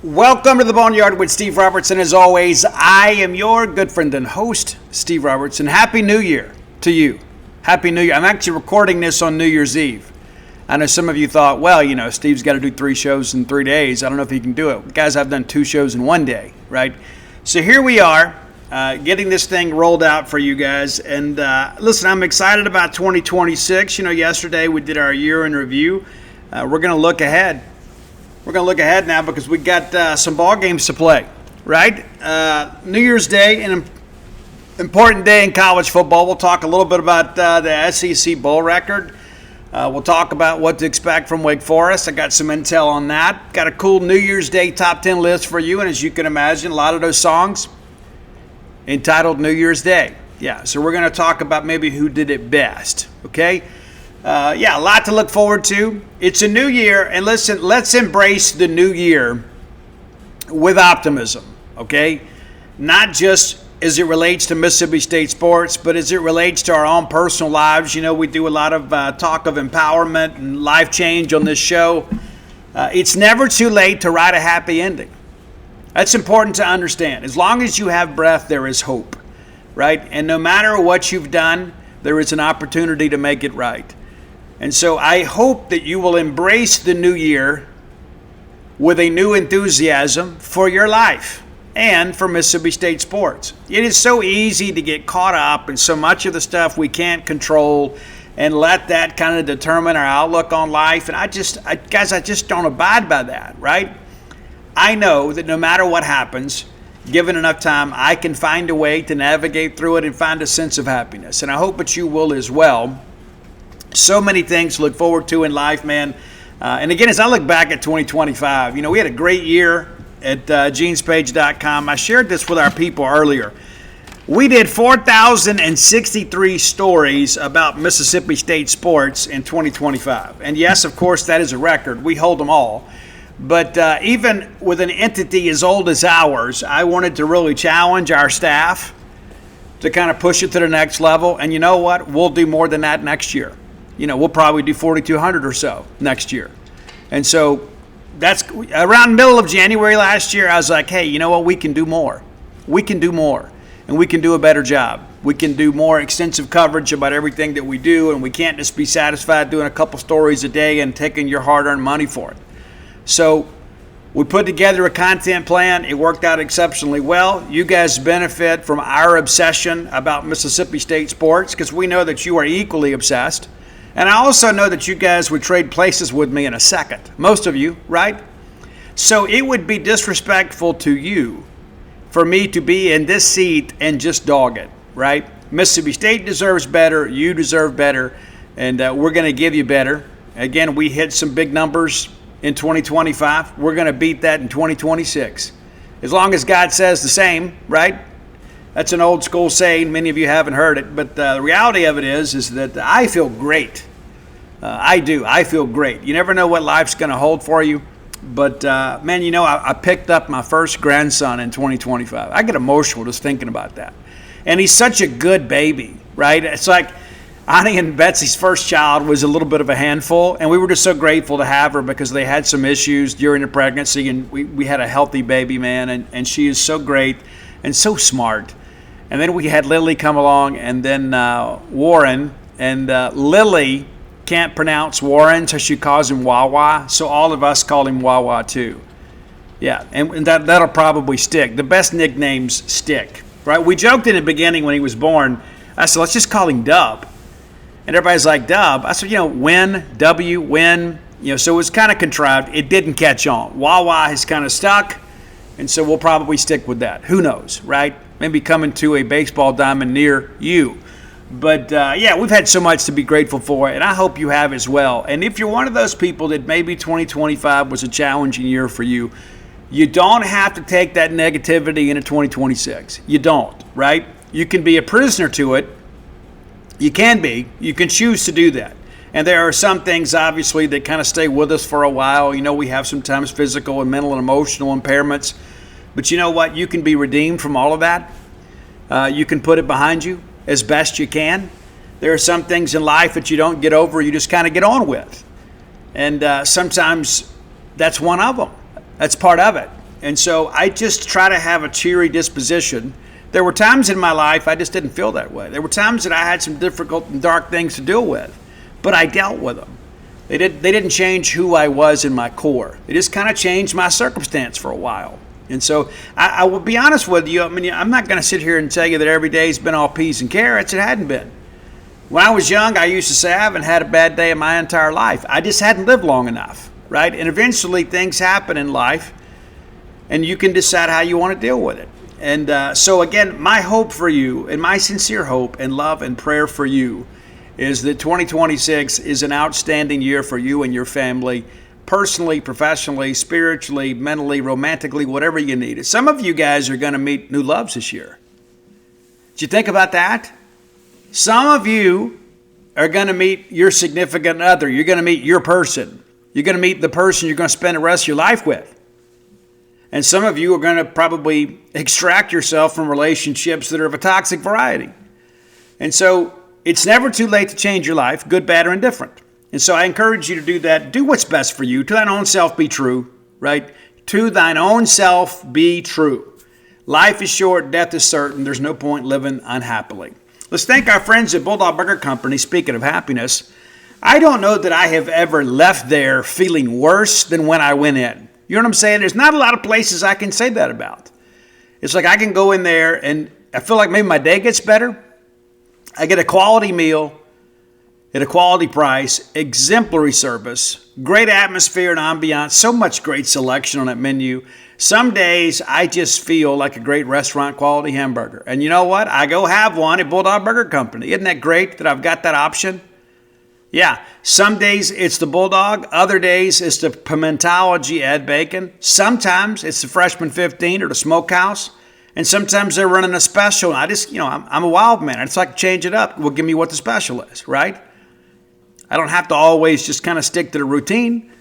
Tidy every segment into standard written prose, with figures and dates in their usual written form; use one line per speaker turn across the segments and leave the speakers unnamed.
Welcome to the Boneyard with Steve Robertson. As always, I am your good friend and host, Steve Robertson. Happy New Year to you. Happy New Year. I'm actually recording this on New Year's Eve. I know some of you thought, well, Steve's got to do 3 shows in 3 days. I don't know if he can do it. Guys, I've done 2 shows in 1 day, right? So here we are, getting this thing rolled out for you guys. And listen, I'm excited about 2026. Yesterday we did our year in review. We're going to look ahead. We're going to look ahead now because we got some ball games to play, right? New Year's Day, an important day in college football. We'll talk a little bit about the SEC bowl record. We'll talk about what to expect from Wake Forest. I got some intel on that. Got a cool New Year's Day top 10 list for you, and as you can imagine, a lot of those songs entitled New Year's Day. Yeah, so we're going to talk about maybe who did it best, okay? A lot to look forward to. It's a new year, and listen, let's embrace the new year with optimism, okay? Not just as it relates to Mississippi State sports, but as it relates to our own personal lives. We do a lot of talk of empowerment and life change on this show. It's never too late to write a happy ending. That's important to understand. As long as you have breath, there is hope, right? And no matter what you've done, there is an opportunity to make it right. And so I hope that you will embrace the new year with a new enthusiasm for your life and for Mississippi State sports. It is so easy to get caught up in so much of the stuff we can't control and let that kind of determine our outlook on life. And I just don't abide by that, right? I know that no matter what happens, given enough time, I can find a way to navigate through it and find a sense of happiness. And I hope that you will as well. So many things to look forward to in life, man. And again, as I look back at 2025, we had a great year at genespage.com. I shared this with our people earlier. We did 4,063 stories about Mississippi State sports in 2025. And yes, of course, that is a record. We hold them all. But even with an entity as old as ours, I wanted to really challenge our staff to kind of push it to the next level. And you know what? We'll do more than that next year. We'll probably do 4,200 or so next year. And so that's around the middle of January last year, I was like, hey, you know what? We can do more. We can do more. And we can do a better job. We can do more extensive coverage about everything that we do. And we can't just be satisfied doing a couple stories a day and taking your hard-earned money for it. So we put together a content plan. It worked out exceptionally well. You guys benefit from our obsession about Mississippi State sports because we know that you are equally obsessed. And I also know that you guys would trade places with me in a second. Most of you, right? So it would be disrespectful to you for me to be in this seat and just dog it, right? Mississippi State deserves better. You deserve better. And we're going to give you better. Again, we hit some big numbers in 2025. We're going to beat that in 2026. As long as God says the same, right? That's an old school saying. Many of you haven't heard it. But the reality of it is that I feel great. I do. I feel great. You never know what life's going to hold for you. But, man, I picked up my first grandson in 2025. I get emotional just thinking about that. And he's such a good baby, right? It's like Ani and Betsy's first child was a little bit of a handful. And we were just so grateful to have her because they had some issues during the pregnancy. And we had a healthy baby, man. And she is so great and so smart. And then we had Lily come along, and then Warren. And Lily can't pronounce Warren, so she calls him Wawa. So all of us call him Wawa too. Yeah, and that'll probably stick. The best nicknames stick, right? We joked in the beginning when he was born. I said, let's just call him Dub. And everybody's like, Dub. I said, Win, W, Win. So it was kind of contrived. It didn't catch on. Wawa has kind of stuck, and so we'll probably stick with that. Who knows, right? Maybe coming to a baseball diamond near you. But, we've had so much to be grateful for, and I hope you have as well. And if you're one of those people that maybe 2025 was a challenging year for you, you don't have to take that negativity into 2026. You don't, right? You can be a prisoner to it. You can be. You can choose to do that. And there are some things, obviously, that kind of stay with us for a while. We have sometimes physical and mental and emotional impairments. But you know what? You can be redeemed from all of that. You can put it behind you as best you can. There are some things in life that you don't get over, you just kind of get on with. And sometimes that's one of them. That's part of it. And so I just try to have a cheery disposition. There were times in my life I just didn't feel that way. There were times that I had some difficult and dark things to deal with, but I dealt with them. They didn't change who I was in my core. They just kind of changed my circumstance for a while. And so I will be honest with you. I mean, I'm not going to sit here and tell you that every day's been all peas and carrots. It hadn't been. When I was young, I used to say I haven't had a bad day in my entire life. I just hadn't lived long enough, right? And eventually things happen in life, and you can decide how you want to deal with it. And so again, my hope for you, and my sincere hope and love and prayer for you, is that 2026 is an outstanding year for you and your family, personally, professionally, spiritually, mentally, romantically, whatever you need. Some of you guys are going to meet new loves this year. Did you think about that? Some of you are going to meet your significant other. You're going to meet your person. You're going to meet the person you're going to spend the rest of your life with. And some of you are going to probably extract yourself from relationships that are of a toxic variety. And so it's never too late to change your life, good, bad, or indifferent. And so I encourage you to do that. Do what's best for you. To thine own self be true, right? To thine own self be true. Life is short, death is certain. There's no point living unhappily. Let's thank our friends at Bulldog Burger Company. Speaking of happiness, I don't know that I have ever left there feeling worse than when I went in. You know what I'm saying? There's not a lot of places I can say that about. It's like I can go in there and I feel like maybe my day gets better. I get a quality meal at a quality price, exemplary service, great atmosphere and ambiance, so much great selection on that menu. Some days I just feel like a great restaurant quality hamburger. And you know what? I go have one at Bulldog Burger Company. Isn't that great that I've got that option? Yeah, some days it's the Bulldog. Other days it's the Pimentology Ed Bacon. Sometimes it's the Freshman 15 or the Smokehouse. And sometimes they're running a special. I just, I'm a wild man. I just like to change it up. Well, give me what the special is, right? I don't have to always just kind of stick to the routine.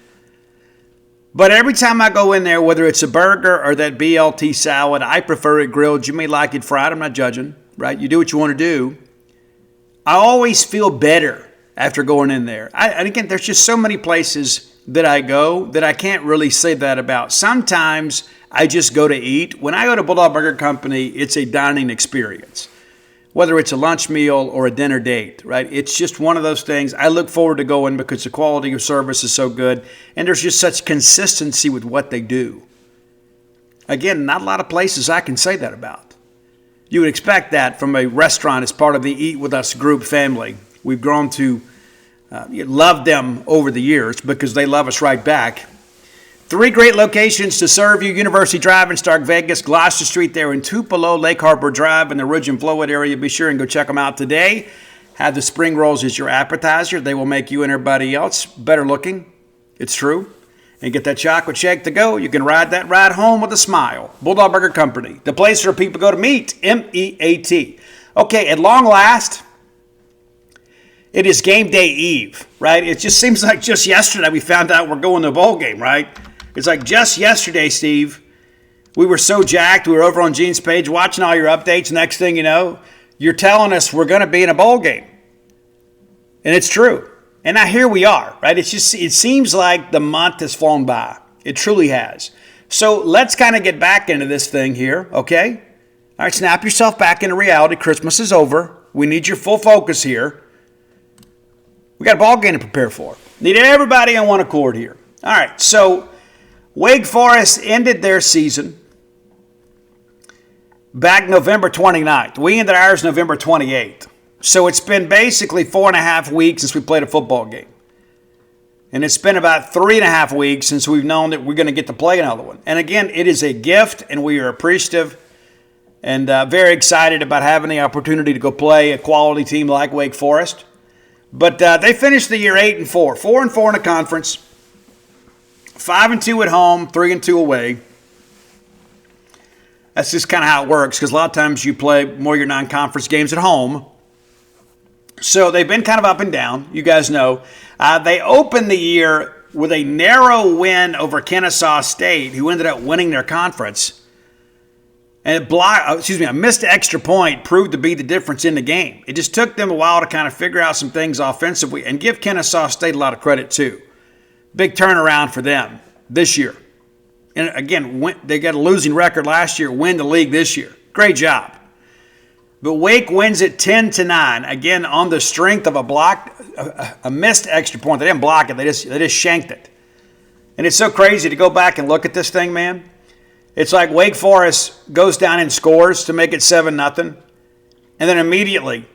But every time I go in there, whether it's a burger or that BLT salad, I prefer it grilled. You may like it fried. I'm not judging, right? You do what you want to do. I always feel better after going in there. And again, there's just so many places that I go that I can't really say that about. Sometimes I just go to eat. When I go to Bulldog Burger Company, it's a dining experience, whether it's a lunch meal or a dinner date, right? It's just one of those things. I look forward to going because the quality of service is so good, and there's just such consistency with what they do. Again, not a lot of places I can say that about. You would expect that from a restaurant as part of the Eat With Us group family. We've grown to love them over the years because they love us right back. 3 great locations to serve you: University Drive in Stark Vegas, Gloucester Street there in Tupelo, Lake Harbor Drive in the Ridge and Flowood area. Be sure and go check them out today. Have the spring rolls as your appetizer. They will make you and everybody else better looking. It's true. And get that chocolate shake to go. You can ride that ride home with a smile. Bulldog Burger Company, the place where people go to meet, M-E-A-T. Okay, at long last, it is game day eve, right? It just seems like just yesterday we found out we're going to a bowl game, right? It's like just yesterday, Steve, we were so jacked. We were over on Gene's page watching all your updates. Next thing you know, you're telling us we're going to be in a bowl game. And it's true. And now here we are, right? It seems like the month has flown by. It truly has. So let's kind of get back into this thing here, okay? All right, snap yourself back into reality. Christmas is over. We need your full focus here. We got a ball game to prepare for. Need everybody on one accord here. All right, so Wake Forest ended their season back November 29th. We ended ours November 28th. So it's been basically 4.5 weeks since we played a football game. And it's been about 3.5 weeks since we've known that we're going to get to play another one. And again, it is a gift, and we are appreciative and very excited about having the opportunity to go play a quality team like Wake Forest. But they finished the year 8-4, 4-4 in the conference, 5-2 at home, 3-2 away. That's just kind of how it works, because a lot of times you play more of your non-conference games at home. So they've been kind of up and down. You guys know. They opened the year with a narrow win over Kennesaw State, who ended up winning their conference. And a missed extra point proved to be the difference in the game. It just took them a while to kind of figure out some things offensively, and give Kennesaw State a lot of credit too. Big turnaround for them this year. And again, they got a losing record last year, win the league this year. Great job. But Wake wins it 10-9, again on the strength of a missed extra point. They didn't block it, they just shanked it. And it's so crazy to go back and look at this thing, man. It's like Wake Forest goes down and scores to make it 7-0, and then immediately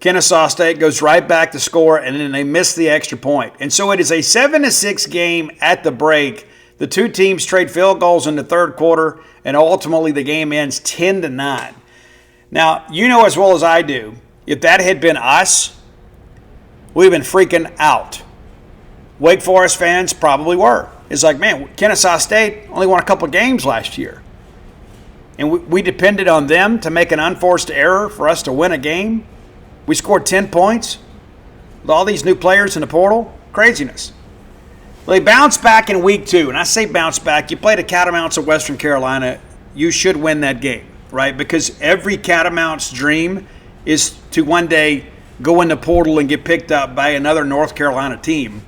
Kennesaw State goes right back to score, and then they miss the extra point. And so it is a 7-6 game at the break. The two teams trade field goals in the third quarter, and ultimately the game ends 10-9. Now, you know as well as I do, if that had been us, we'd have been freaking out. Wake Forest fans probably were. It's like, man, Kennesaw State only won a couple of games last year. And we depended on them to make an unforced error for us to win a game. We scored 10 points with all these new players in the portal. Craziness. Well, they bounced back in week 2. And I say bounce back. You played the Catamounts of Western Carolina. You should win that game, right? Because every Catamount's dream is to one day go in the portal and get picked up by another North Carolina team.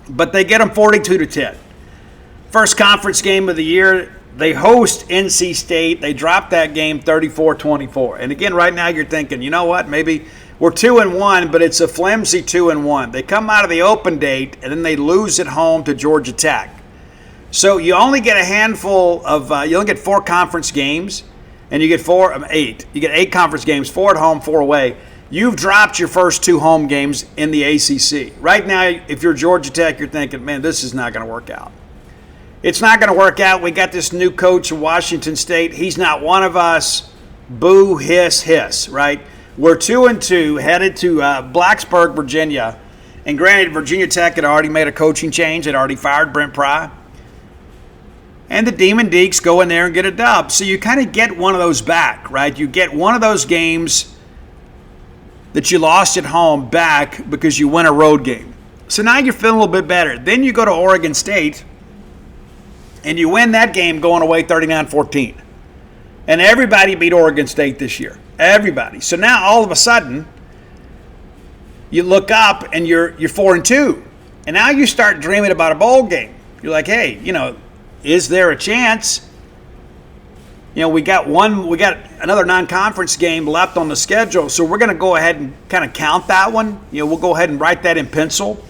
But they get them 42-10. First conference game of the year. They host NC State. They drop that game 34-24. And again, right now you're thinking, you know what? Maybe we're 2-1, but it's a flimsy 2-1. They come out of the open date, and then they lose at home to Georgia Tech. So you only get a handful of you only get 4 conference games, and you get 8. You get 8 conference games, 4 at home, 4 away. You've dropped your first 2 home games in the ACC. Right now, if you're Georgia Tech, you're thinking, man, this is not going to work out. It's not going to work out. We got this new coach in Washington State. He's not one of us. Boo, hiss, hiss, right? We're 2-2, headed to Blacksburg, Virginia. And granted, Virginia Tech had already made a coaching change. Had already fired Brent Pry. And the Demon Deacs go in there and get a dub. So you kind of get one of those back, right? You get one of those games that you lost at home back because you win a road game. So now you're feeling a little bit better. Then you go to Oregon State, and you win that game going away 39-14. And everybody beat Oregon State this year. Everybody. So now all of a sudden, you look up and you're 4-2. And now you start dreaming about a bowl game. You're like, hey, is there a chance? We got another non-conference game left on the schedule, so we're going to go ahead and kind of count that one. We'll go ahead and write that in pencil.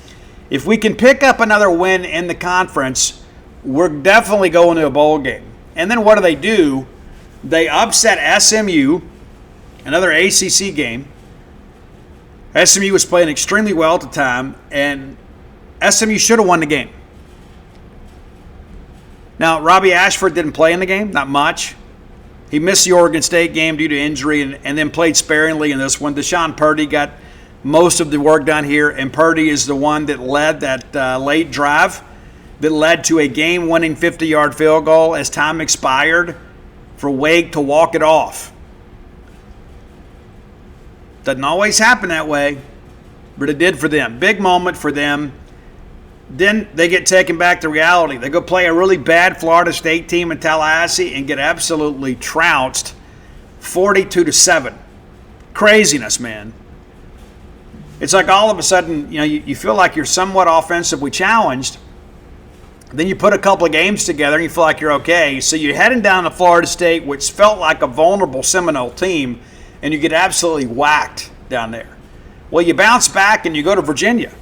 If we can pick up another win in the conference, we're definitely going to a bowl game. And then what do? They upset SMU, another ACC game. SMU was playing extremely well at the time, and SMU should have won the game. Now, Robbie Ashford didn't play in the game, not much. He missed the Oregon State game due to injury and then played sparingly in this one. Deshaun Purdy got most of the work done here, and Purdy is the one that led that late drive that led to a game-winning 50-yard field goal as time expired for Wake to walk it off. Doesn't always happen that way, but it did for them. Big moment for them. Then they get taken back to reality. They go play a really bad Florida State team in Tallahassee and get absolutely trounced 42-7. Craziness, man. It's like all of a sudden, you feel like you're somewhat offensively challenged. Then you put a couple of games together and you feel like you're okay. So you're heading down to Florida State, which felt like a vulnerable Seminole team, and you get absolutely whacked down there. Well, you bounce back and you go to Virginia.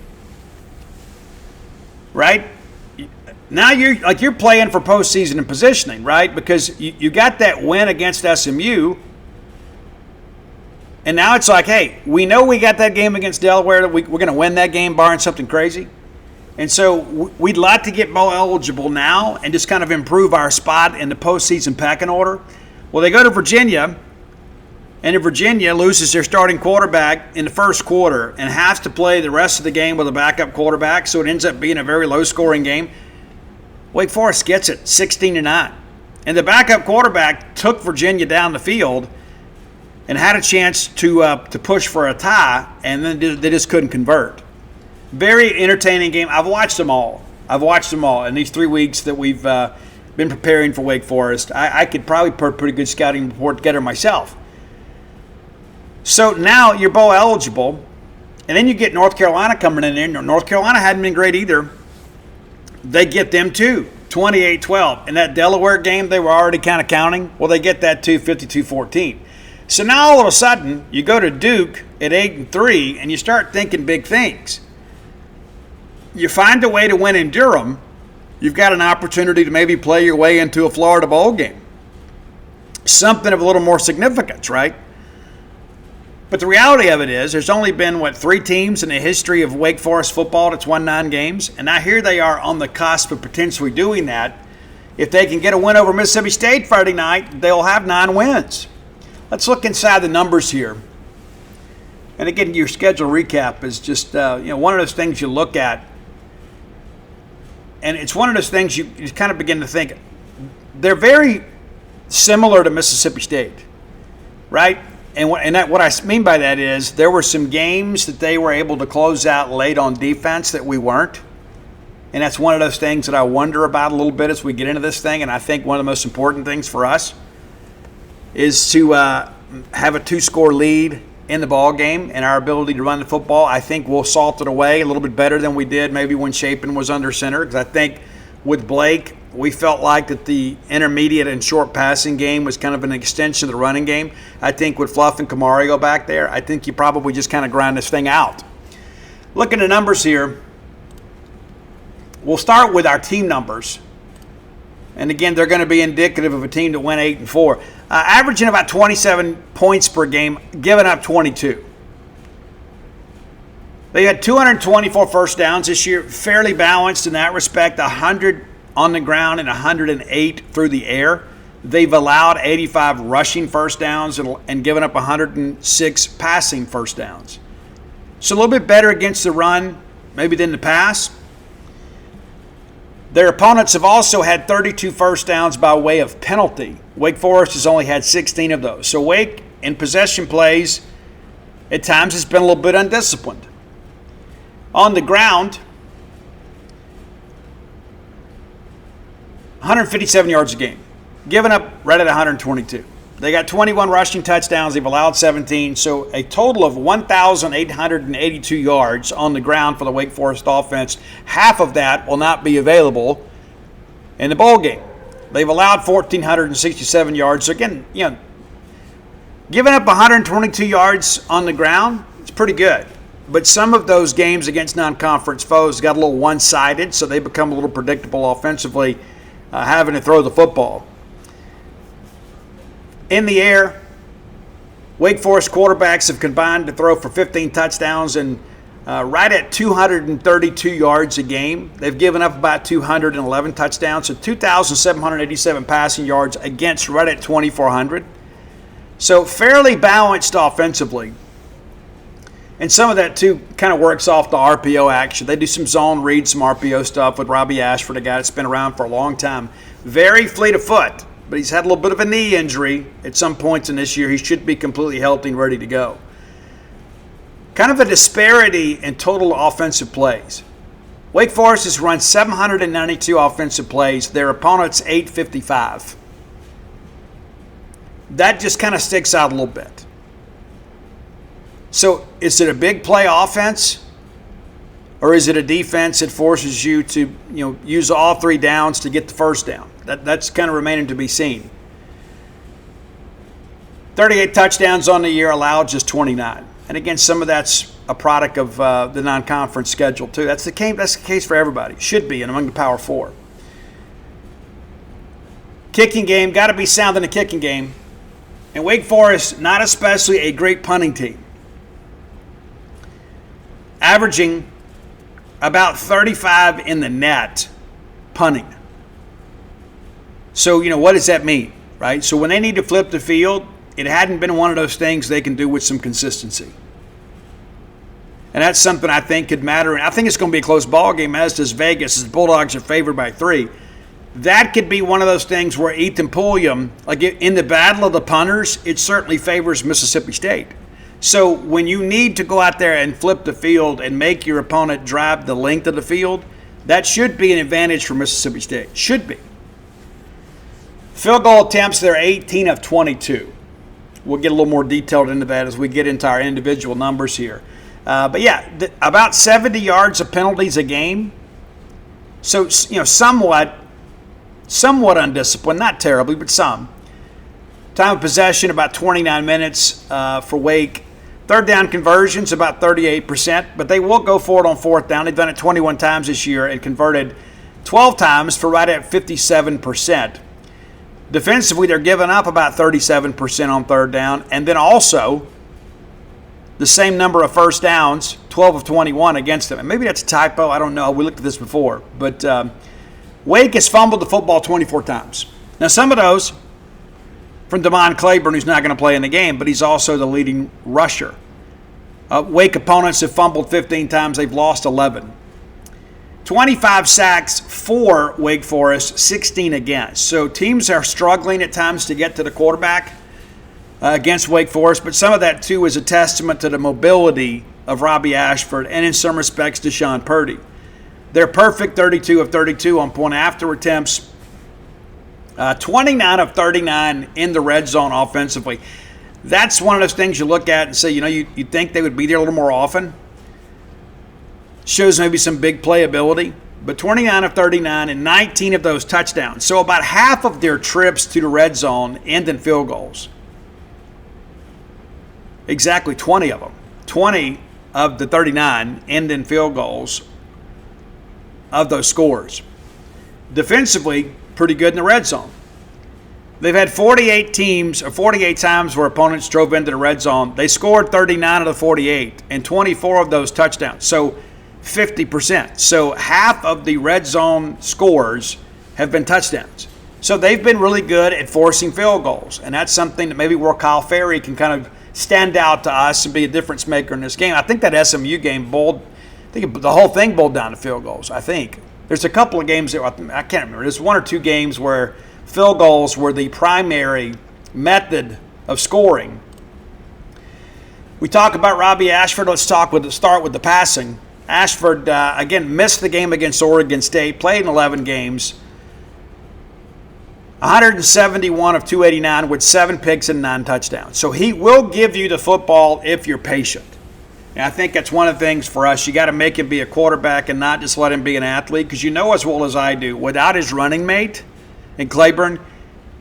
Right? Now you're playing for postseason and positioning, right? Because you got that win against SMU, and now it's like, hey, we know we got that game against Delaware that we're going to win that game barring something crazy. And so we'd like to get bowl eligible now and just kind of improve our spot in the postseason pecking order. Well, they go to Virginia, and Virginia loses their starting quarterback in the first quarter and has to play the rest of the game with a backup quarterback, so it ends up being a very low-scoring game. Wake Forest gets it 16-9. And the backup quarterback took Virginia down the field and had a chance to push for a tie, and then they just couldn't convert. Very entertaining game. I've watched them all. In these 3 weeks that we've been preparing for Wake Forest. I could probably put a pretty good scouting report together myself. So now you're bowl eligible, and then you get North Carolina coming in there. North Carolina hadn't been great either. They get them too, 28-12. In that Delaware game, they were already kind of counting. Well, they get that too, 52-14. So now all of a sudden, you go to Duke at 8-3, and you start thinking big things. You find a way to win in Durham, you've got an opportunity to maybe play your way into a Florida bowl game. Something of a little more significance, right? But the reality of it is there's only been, 3 teams in the history of Wake Forest football that's won 9 games. And now here they are on the cusp of potentially doing that. If they can get a win over Mississippi State Friday night, they'll have 9 wins. Let's look inside the numbers here. And again, your schedule recap is just one of those things you look at. And it's one of those things you kind of begin to think, they're very similar to Mississippi State, right? And what I mean by that is there were some games that they were able to close out late on defense that we weren't. And that's one of those things that I wonder about a little bit as we get into this thing. And I think one of the most important things for us is to have a 2-score lead in the ball game, and our ability to run the football. I think we'll salt it away a little bit better than we did maybe when Chapin was under center, because I think with Blake, we felt like that the intermediate and short passing game was kind of an extension of the running game. I think with Fluff and Camario back there, I think you probably just kind of grind this thing out. Looking at the numbers here, we'll start with our team numbers. And again, they're going to be indicative of a team that went 8-4. Averaging about 27 points per game, giving up 22. They had 224 first downs this year, fairly balanced in that respect, 100 on the ground and 108 through the air. They've allowed 85 rushing first downs and given up 106 passing first downs. So a little bit better against the run maybe than the pass. Their opponents have also had 32 first downs by way of penalty. Wake Forest has only had 16 of those. So Wake, in possession plays, at times has been a little bit undisciplined. On the ground, 157 yards a game, giving up right at 122. They got 21 rushing touchdowns. They've allowed 17. So a total of 1,882 yards on the ground for the Wake Forest offense. Half of that will not be available in the bowl game. They've allowed 1,467 yards. So again, giving up 122 yards on the ground, it's pretty good. But some of those games against non-conference foes got a little one-sided, so they become a little predictable offensively, having to throw the football. In the air, Wake Forest quarterbacks have combined to throw for 15 touchdowns and right at 232 yards a game. They've given up about 211 touchdowns, so 2,787 passing yards against right at 2,400. So fairly balanced offensively. And some of that, too, kind of works off the RPO action. They do some zone read, some RPO stuff with Robbie Ashford, a guy that's been around for a long time. Very fleet of foot, but he's had a little bit of a knee injury at some points in this year. He should be completely healthy and ready to go. Kind of a disparity in total offensive plays. Wake Forest has run 792 offensive plays. Their opponents, 855. That just kind of sticks out a little bit. So is it a big play offense, or is it a defense that forces you to use all 3 downs to get the first down? That's kind of remaining to be seen. 38 touchdowns on the year, allowed just 29. And again, some of that's a product of the non-conference schedule too. That's the case for everybody. Should be, and among the Power 4. Kicking game, got to be sound in the kicking game. And Wake Forest, not especially a great punting team. Averaging about 35 in the net punting. So, what does that mean, right? So when they need to flip the field, it hadn't been one of those things they can do with some consistency. And that's something I think could matter. And I think it's going to be a close ball game, as does Vegas, as the Bulldogs are favored by 3. That could be one of those things where Ethan Pulliam, like in the battle of the punters, it certainly favors Mississippi State. So when you need to go out there and flip the field and make your opponent drive the length of the field, that should be an advantage for Mississippi State. Should be. Field goal attempts, they're 18 of 22. We'll get a little more detailed into that as we get into our individual numbers here. But yeah, about 70 yards of penalties a game. So, somewhat somewhat undisciplined, not terribly, but some. Time of possession, about 29 minutes for Wake. Third down conversions, about 38%, but they will go for it on fourth down. They've done it 21 times this year and converted 12 times for right at 57%. Defensively, they're giving up about 37% on third down, and then also the same number of first downs, 12 of 21 against them. And maybe that's a typo. I don't know. We looked at this before. But Wake has fumbled the football 24 times. Now, some of those from Damon Claiborne, who's not going to play in the game, but he's also the leading rusher. Wake opponents have fumbled 15 times. They've lost 11. 25 sacks for Wake Forest, 16 against. So teams are struggling at times to get to the quarterback against Wake Forest, but some of that, too, is a testament to the mobility of Robbie Ashford and, in some respects, Deshaun Purdy. They're perfect 32 of 32 on point-after attempts, 29 of 39 in the red zone offensively. That's one of those things you look at and say, you think they would be there a little more often. Shows maybe some big playability. But 29 of 39 and 19 of those touchdowns. So about half of their trips to the red zone end in field goals. Exactly 20 of them. 20 of the 39 end in field goals of those scores. Defensively, pretty good in the red zone. They've had 48 times where opponents drove into the red zone. They scored 39 of the 48 and 24 of those touchdowns. So 50%. So half of the red zone scores have been touchdowns. So they've been really good at forcing field goals. And that's something that maybe where Kyle Ferry can kind of stand out to us and be a difference maker in this game. I think that SMU game the whole thing boiled down to field goals, I think. There's a couple of games that I can't remember. There's one or two games where field goals were the primary method of scoring. We talk about Robbie Ashford. Let's start with the passing. Ashford, again, missed the game against Oregon State, played in 11 games. 171 of 289 with 7 picks and 9 touchdowns. So he will give you the football if you're patient. And I think that's one of the things for us. You got to make him be a quarterback and not just let him be an athlete, because you know as well as I do, without his running mate in Claiborne,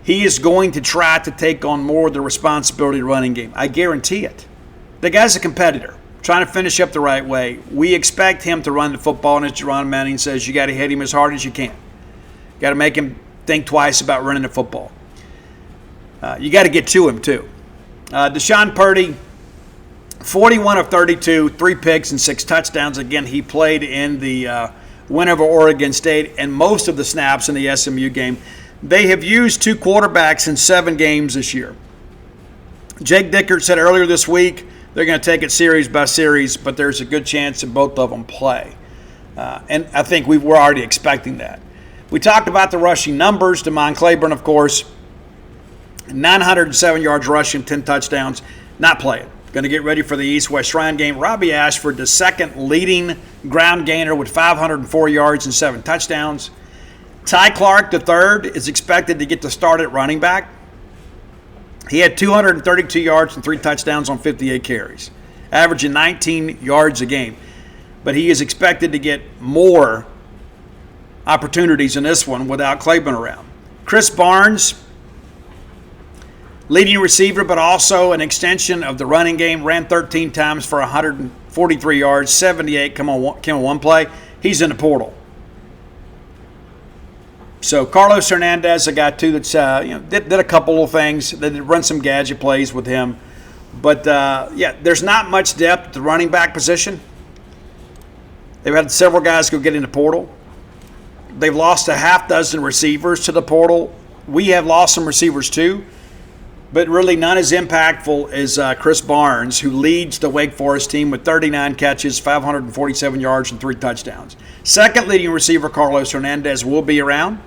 he is going to try to take on more of the responsibility of the running game. I guarantee it. The guy's a competitor, trying to finish up the right way. We expect him to run the football, and as Jerron Manning says, you got to hit him as hard as you can. You got to make him think twice about running the football. You got to get to him, too. Deshaun Purdy, 41 of 32, 3 picks and 6 touchdowns. Again, he played in the win over Oregon State and most of the snaps in the SMU game. They have used 2 quarterbacks in 7 games this year. Jake Dickert said earlier this week they're going to take it series by series, but there's a good chance that both of them play. And I think we're already expecting that. We talked about the rushing numbers. Damon Claiborne, of course, 907 yards rushing, 10 touchdowns, not playing. Going to get ready for the East-West Shrine game. Robbie Ashford, the second leading ground gainer with 504 yards and 7 touchdowns. Ty Clark, the third, is expected to get the start at running back. He had 232 yards and 3 touchdowns on 58 carries, averaging 19 yards a game. But he is expected to get more opportunities in this one without Claiborne around. Chris Barnes, leading receiver, but also an extension of the running game, ran 13 times for 143 yards, 78 came on one play. He's in the portal. So Carlos Hernandez, a guy too that's did a couple of things. They did run some gadget plays with him, but there's not much depth at the running back position. They've had several guys go get in the portal. They've lost a half dozen receivers to the portal. We have lost some receivers too. But really none as impactful as Chris Barnes, who leads the Wake Forest team with 39 catches, 547 yards, and 3 touchdowns. Second leading receiver, Carlos Hernandez, will be around.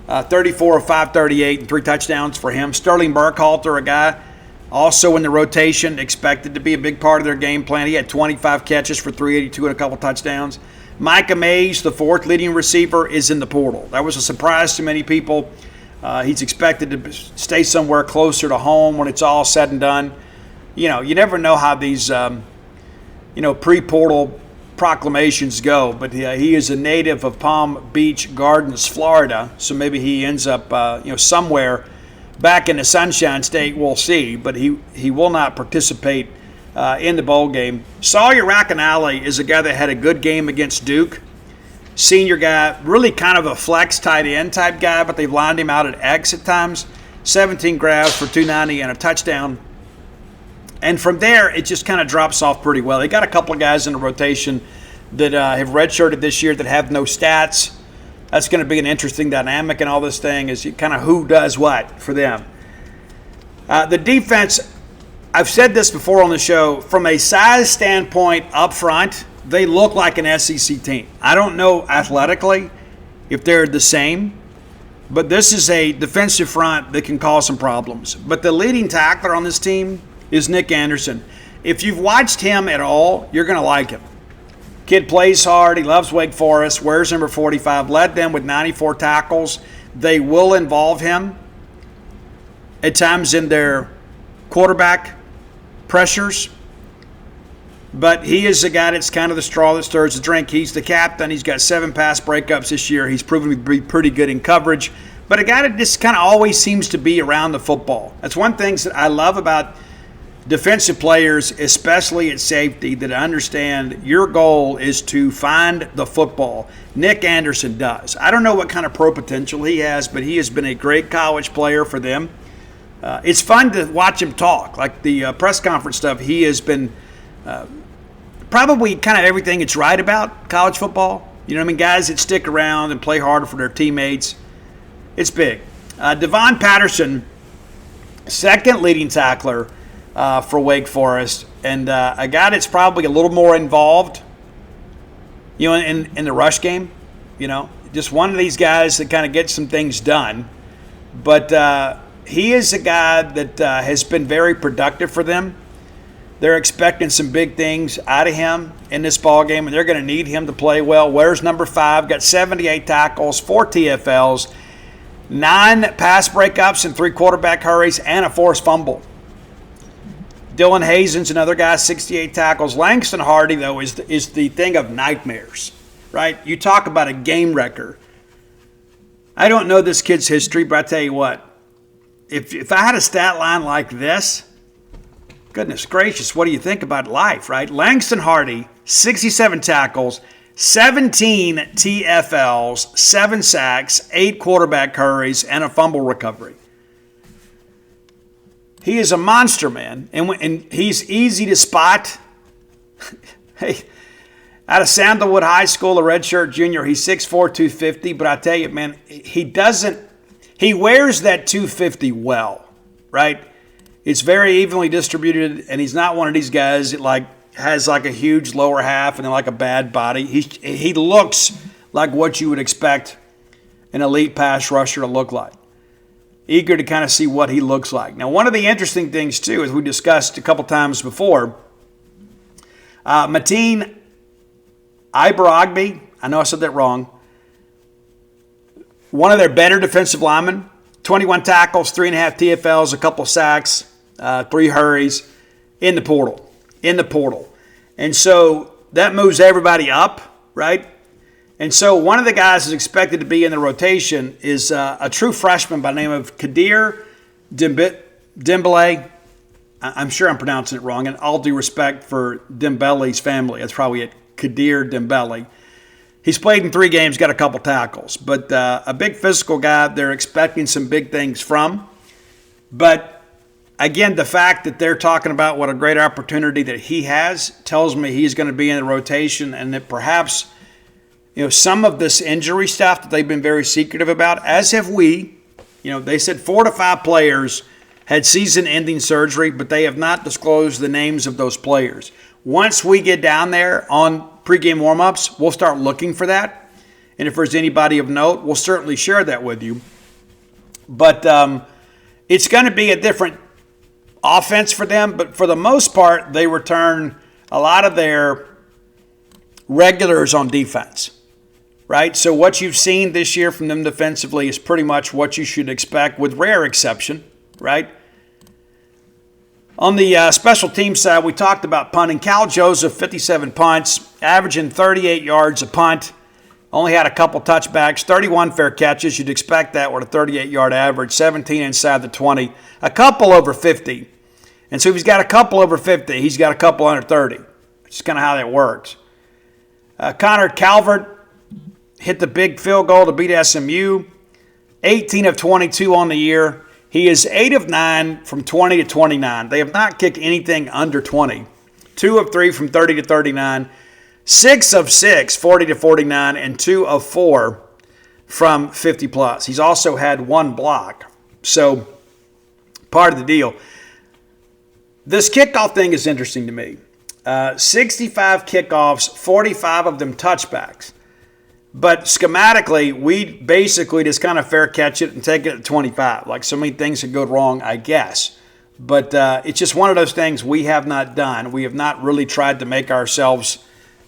34 of 538 and 3 touchdowns for him. Sterling Burkhalter, a guy also in the rotation, expected to be a big part of their game plan. He had 25 catches for 382 and a couple touchdowns. Micah Mays, the 4th leading receiver, is in the portal. That was a surprise to many people. He's expected to stay somewhere closer to home when it's all said and done. You never know how these, pre-portal proclamations go, but he is a native of Palm Beach Gardens, Florida, so maybe he ends up somewhere back in the Sunshine State. We'll see, but he will not participate in the bowl game. Sawyer Racanale is a guy that had a good game against Duke. Senior guy, really kind of a flex tight end type guy, but they've lined him out at X at times. 17 grabs for 290 and a touchdown. And from there, it just kind of drops off pretty well. They got a couple of guys in the rotation that have redshirted this year that have no stats. That's going to be an interesting dynamic in all this thing, is kind of who does what for them. The defense, I've said this before on the show, from a size standpoint up front, they look like an SEC team. I don't know athletically if they're the same, but this is a defensive front that can cause some problems. But the leading tackler on this team is Nick Anderson. If you've watched him at all, you're going to like him. Kid plays hard. He loves Wake Forest, wears number 45, led them with 94 tackles. They will involve him at times in their quarterback pressures. But he is a guy that's kind of the straw that stirs the drink. He's the captain. He's got 7 pass breakups this year. He's proven to be pretty good in coverage. But a guy that just kind of always seems to be around the football. That's one thing that I love about defensive players, especially at safety, that understand your goal is to find the football. Nick Anderson does. I don't know what kind of pro potential he has, but he has been a great college player for them. It's fun to watch him talk. Like the press conference stuff, he has been probably kind of everything it's right about college football. You know what I mean? Guys that stick around and play harder for their teammates. It's big. Devon Patterson, second leading tackler for Wake Forest, and a guy that's probably a little more involved, in the rush game. Just one of these guys that kind of gets some things done. But he is a guy that has been very productive for them. They're expecting some big things out of him in this ball game, and they're going to need him to play well. Wears number 5, got 78 tackles, 4 TFLs, 9 pass breakups and 3 quarterback hurries, and a forced fumble. Dylan Hazen's another guy, 68 tackles. Langston Hardy, though, is the thing of nightmares, right? You talk about a game wrecker. I don't know this kid's history, but I tell you what, if I had a stat line like this, goodness gracious, what do you think about life, right? Langston Hardy, 67 tackles, 17 TFLs, 7 sacks, 8 quarterback hurries, and a fumble recovery. He is a monster, man, and he's easy to spot. Hey, out of Sandalwood High School, a redshirt junior, he's 6'4", 250, but I tell you, man, he wears that 250 well, right? It's very evenly distributed, and he's not one of these guys that has a huge lower half and then a bad body. He looks like what you would expect an elite pass rusher to look like. Eager to kind of see what he looks like. Now, one of the interesting things, too, as we discussed a couple times before, Mateen Ibaragbe, I know I said that wrong, one of their better defensive linemen, 21 tackles, 3.5 TFLs, a couple sacks, 3 hurries in the portal. And so that moves everybody up, right? And so one of the guys who's expected to be in the rotation is a true freshman by the name of Kadir Dembele. I'm sure I'm pronouncing it wrong, and all due respect for Dembele's family. That's probably it, Kadir Dembele. He's played in 3 games, got a couple tackles. But a big physical guy they're expecting some big things from. But again, the fact that they're talking about what a great opportunity that he has tells me he's going to be in the rotation, and that perhaps some of this injury stuff that they've been very secretive about, as have we. They said 4 to 5 players had season-ending surgery, but they have not disclosed the names of those players. Once we get down there on pregame warm-ups, we'll start looking for that. And if there's anybody of note, we'll certainly share that with you. But it's going to be a different offense for them. But for the most part, they return a lot of their regulars on defense. Right? So what you've seen this year from them defensively is pretty much what you should expect, with rare exception, right? On the special team side, we talked about punting. Cal Joseph, 57 punts, averaging 38 yards a punt. Only had a couple touchbacks, 31 fair catches. You'd expect that with a 38-yard average, 17 inside the 20, a couple over 50. And so if he's got a couple over 50, he's got a couple under 30. It's kind of how that works. Connor Calvert hit the big field goal to beat SMU, 18 of 22 on the year. He is 8 of 9 from 20 to 29. They have not kicked anything under 20. 2 of 3 from 30 to 39. 6 of 6, 40 to 49, and 2 of 4 from 50 plus. He's also had 1 block. So, part of the deal. This kickoff thing is interesting to me. 65 kickoffs, 45 of them touchbacks. But schematically, we basically just kind of fair catch it and take it at 25. Like so many things that go wrong, I guess. But it's just one of those things we have not done. We have not really tried to make ourselves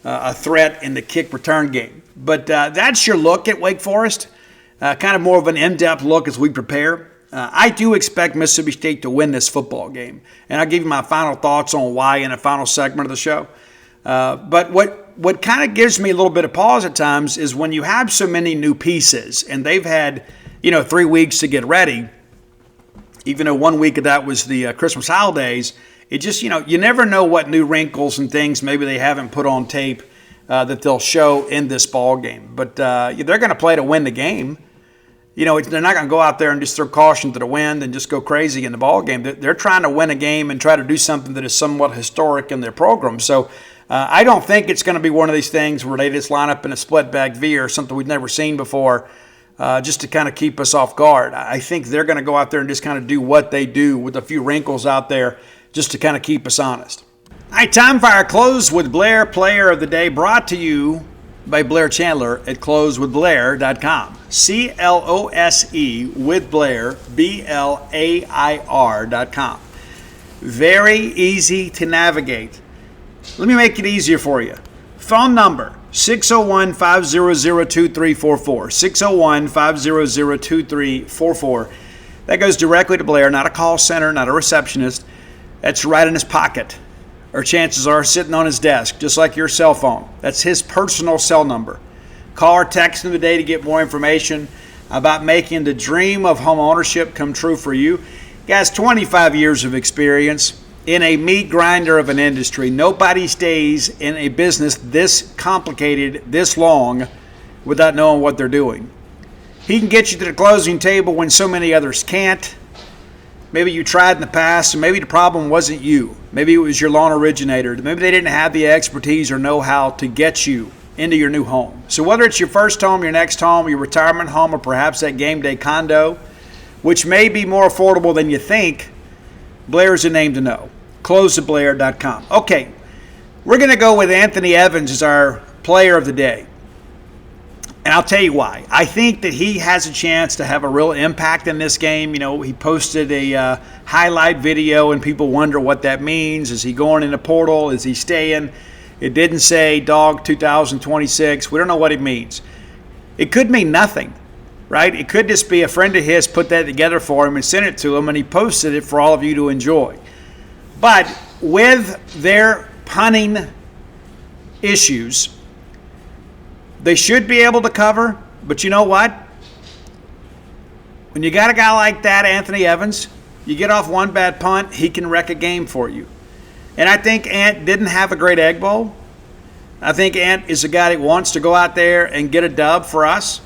a threat in the kick return game. But that's your look at Wake Forest. Kind of more of an in-depth look as we prepare. I do expect Mississippi State to win this football game. And I'll give you my final thoughts on why in the final segment of the show. But what kind of gives me a little bit of pause at times is when you have so many new pieces and they've had, 3 weeks to get ready, even though 1 week of that was the Christmas holidays. It just, you never know what new wrinkles and things maybe they haven't put on tape that they'll show in this ball game. But they're going to play to win the game. They're not going to go out there and just throw caution to the wind and just go crazy in the ball game. They're trying to win a game and try to do something that is somewhat historic in their program. So I don't think it's going to be one of these things where they just line up in a split back V or something we've never seen before just to kind of keep us off guard. I think they're going to go out there and just kind of do what they do with a few wrinkles out there just to kind of keep us honest. All right, time for our Close with Blair Player of the Day, brought to you by Blair Chandler at closewithblair.com. C-L-O-S-E with Blair, B-L-A-I-R.com. Very easy to navigate. Let me make it easier for you. Phone number, 601-500-2344, 601-500-2344. That goes directly to Blair, not a call center, not a receptionist. That's right in his pocket, or chances are sitting on his desk, just like your cell phone. That's his personal cell number. Call or text him today to get more information about making the dream of home ownership come true for you. He has 25 years of experience in a meat grinder of an industry. Nobody stays in a business this complicated, this long, without knowing what they're doing. He can get you to the closing table when so many others can't. Maybe you tried in the past, and maybe the problem wasn't you. Maybe it was your loan originator. Maybe they didn't have the expertise or know-how to get you into your new home. So whether it's your first home, your next home, your retirement home, or perhaps that game day condo, which may be more affordable than you think, Blair's a name to know. CloseToBlair.com. Okay, we're going to go with Anthony Evans as our player of the day. And I'll tell you why. I think that he has a chance to have a real impact in this game. He posted a highlight video, and people wonder what that means. Is he going in the portal? Is he staying? It didn't say Dog 2026. We don't know what it means. It could mean nothing, right? It could just be a friend of his put that together for him and sent it to him, and he posted it for all of you to enjoy. But with their punting issues, they should be able to cover, but you know what? When you got a guy like that, Anthony Evans, you get off one bad punt, he can wreck a game for you. And I think Ant didn't have a great Egg Bowl. I think Ant is a guy that wants to go out there and get a dub for us.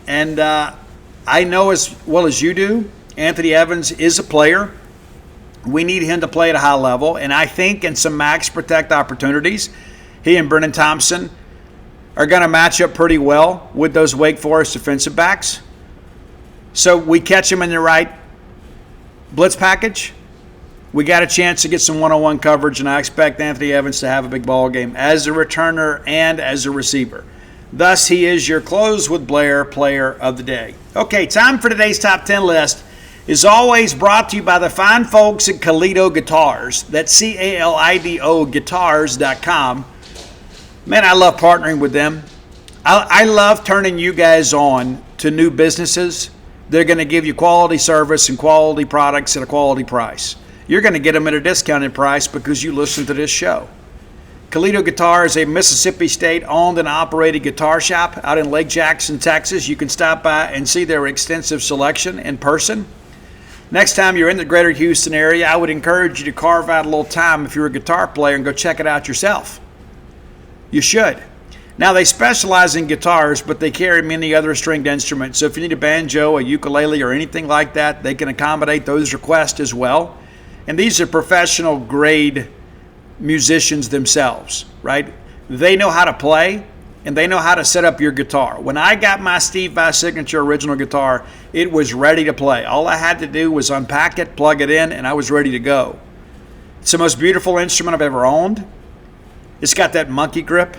And I know as well as you do, Anthony Evans is a player. We need him to play at a high level. And I think in some max protect opportunities, he and Brennan Thompson are going to match up pretty well with those Wake Forest defensive backs. So we catch them in the right blitz package. We got a chance to get some one-on-one coverage, and I expect Anthony Evans to have a big ball game as a returner and as a receiver. Thus, he is your Close with Blair Player of the Day. Okay, time for today's Top 10 list is always brought to you by the fine folks at Kalido Guitars. That's C-A-L-I-D-O guitars.com. Man, I love partnering with them. I love turning you guys on to new businesses. They're going to give you quality service and quality products at a quality price. You're going to get them at a discounted price because you listen to this show. Kalido Guitar is a Mississippi State-owned and operated guitar shop out in Lake Jackson, Texas. You can stop by and see their extensive selection in person. Next time you're in the greater Houston area, I would encourage you to carve out a little time if you're a guitar player and go check it out yourself. You should. Now, they specialize in guitars, but they carry many other stringed instruments. So if you need a banjo, a ukulele, or anything like that, they can accommodate those requests as well. And these are professional grade musicians themselves, right? They know how to play, and they know how to set up your guitar. When I got my Steve Vai Signature original guitar, it was ready to play. All I had to do was unpack it, plug it in, and I was ready to go. It's the most beautiful instrument I've ever owned. It's got that monkey grip.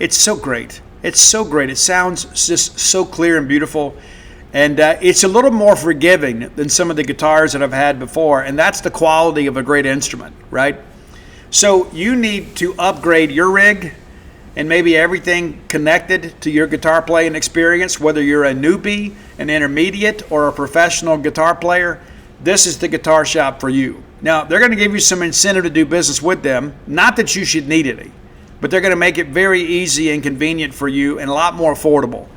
It's so great. It's so great. It sounds just so clear and beautiful. And it's a little more forgiving than some of the guitars that I've had before. And that's the quality of a great instrument, right? So you need to upgrade your rig and maybe everything connected to your guitar playing experience, whether you're a newbie, an intermediate, or a professional guitar player. This is the guitar shop for you. Now, they're going to give you some incentive to do business with them. Not that you should need any, but they're going to make it very easy and convenient for you and a lot more affordable.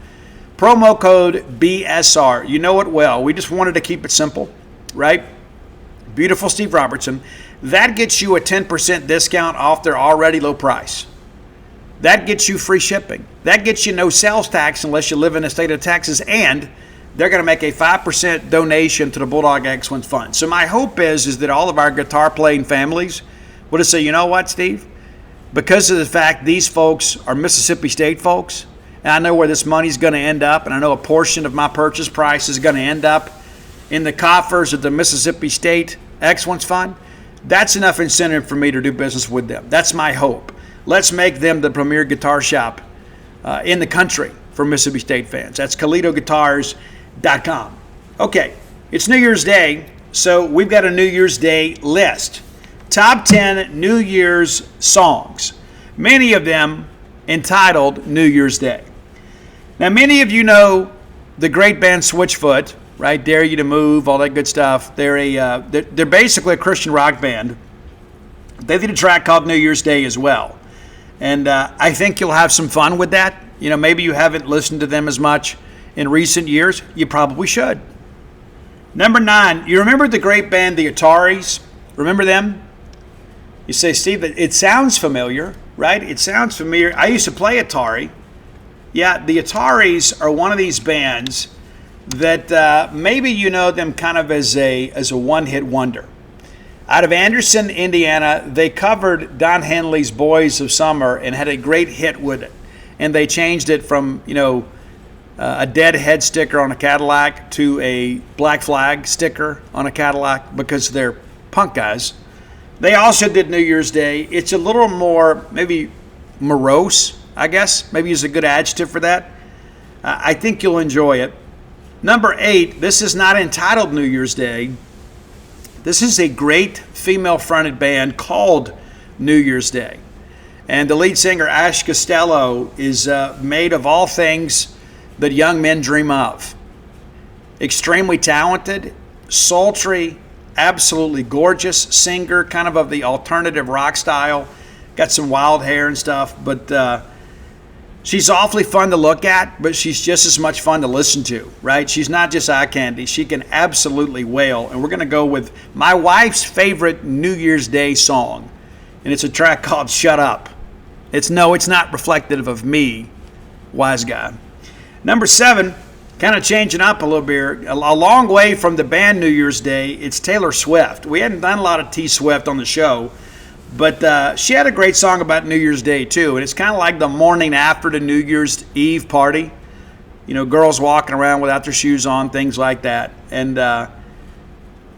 Promo code BSR. You know it well. We just wanted to keep it simple, right? Beautiful Steve Robertson. That gets you a 10% discount off their already low price. That gets you free shipping. That gets you no sales tax unless you live in the state of Texas, and they're going to make a 5% donation to the Bulldog Excellence Fund. So my hope is that all of our guitar playing families will just say, you know what, Steve? Because of the fact these folks are Mississippi State folks, and I know where this money's going to end up, and I know a portion of my purchase price is going to end up in the coffers of the Mississippi State Excellence Fund, that's enough incentive for me to do business with them. That's my hope. Let's make them the premier guitar shop in the country for Mississippi State fans. That's KalidoGuitars.com. Okay, it's New Year's Day, so we've got a New Year's Day list. Top 10 New Year's songs, many of them entitled New Year's Day. Now, many of you know the great band Switchfoot, right? Dare You to Move, all that good stuff. They're basically a Christian rock band. They did a track called New Year's Day as well. And I think you'll have some fun with that. You know, maybe you haven't listened to them as much in recent years. You probably should. Number 9, you remember the great band the Ataris? Remember them? You say, Steve, it sounds familiar, right? It sounds familiar. I used to play Atari. Yeah, the Ataris are one of these bands that maybe you know them kind of as a one-hit wonder. Out of Anderson, Indiana, they covered Don Henley's Boys of Summer and had a great hit with it. And they changed it from, a dead head sticker on a Cadillac to a black flag sticker on a Cadillac because they're punk guys. They also did New Year's Day. It's a little more maybe morose, I guess. Maybe is a good adjective for that. I think you'll enjoy it. Number 8, this is not entitled New Year's Day. This is a great female-fronted band called New Year's Day. And the lead singer, Ash Costello, is made of all things that young men dream of. Extremely talented, sultry, absolutely gorgeous singer, kind of the alternative rock style. Got some wild hair and stuff, but she's awfully fun to look at, but she's just as much fun to listen to, right? She's not just eye candy. She can absolutely wail. And we're going to go with my wife's favorite New Year's Day song, and it's a track called Shut Up. It's not reflective of me, wise guy. Number 7, kind of changing up a little bit, a long way from the band New Year's Day, it's Taylor Swift. We hadn't done a lot of T Swift on the show, but she had a great song about New Year's Day too, and it's kind of like the morning after the New Year's Eve party. Girls walking around without their shoes on, things like that. And a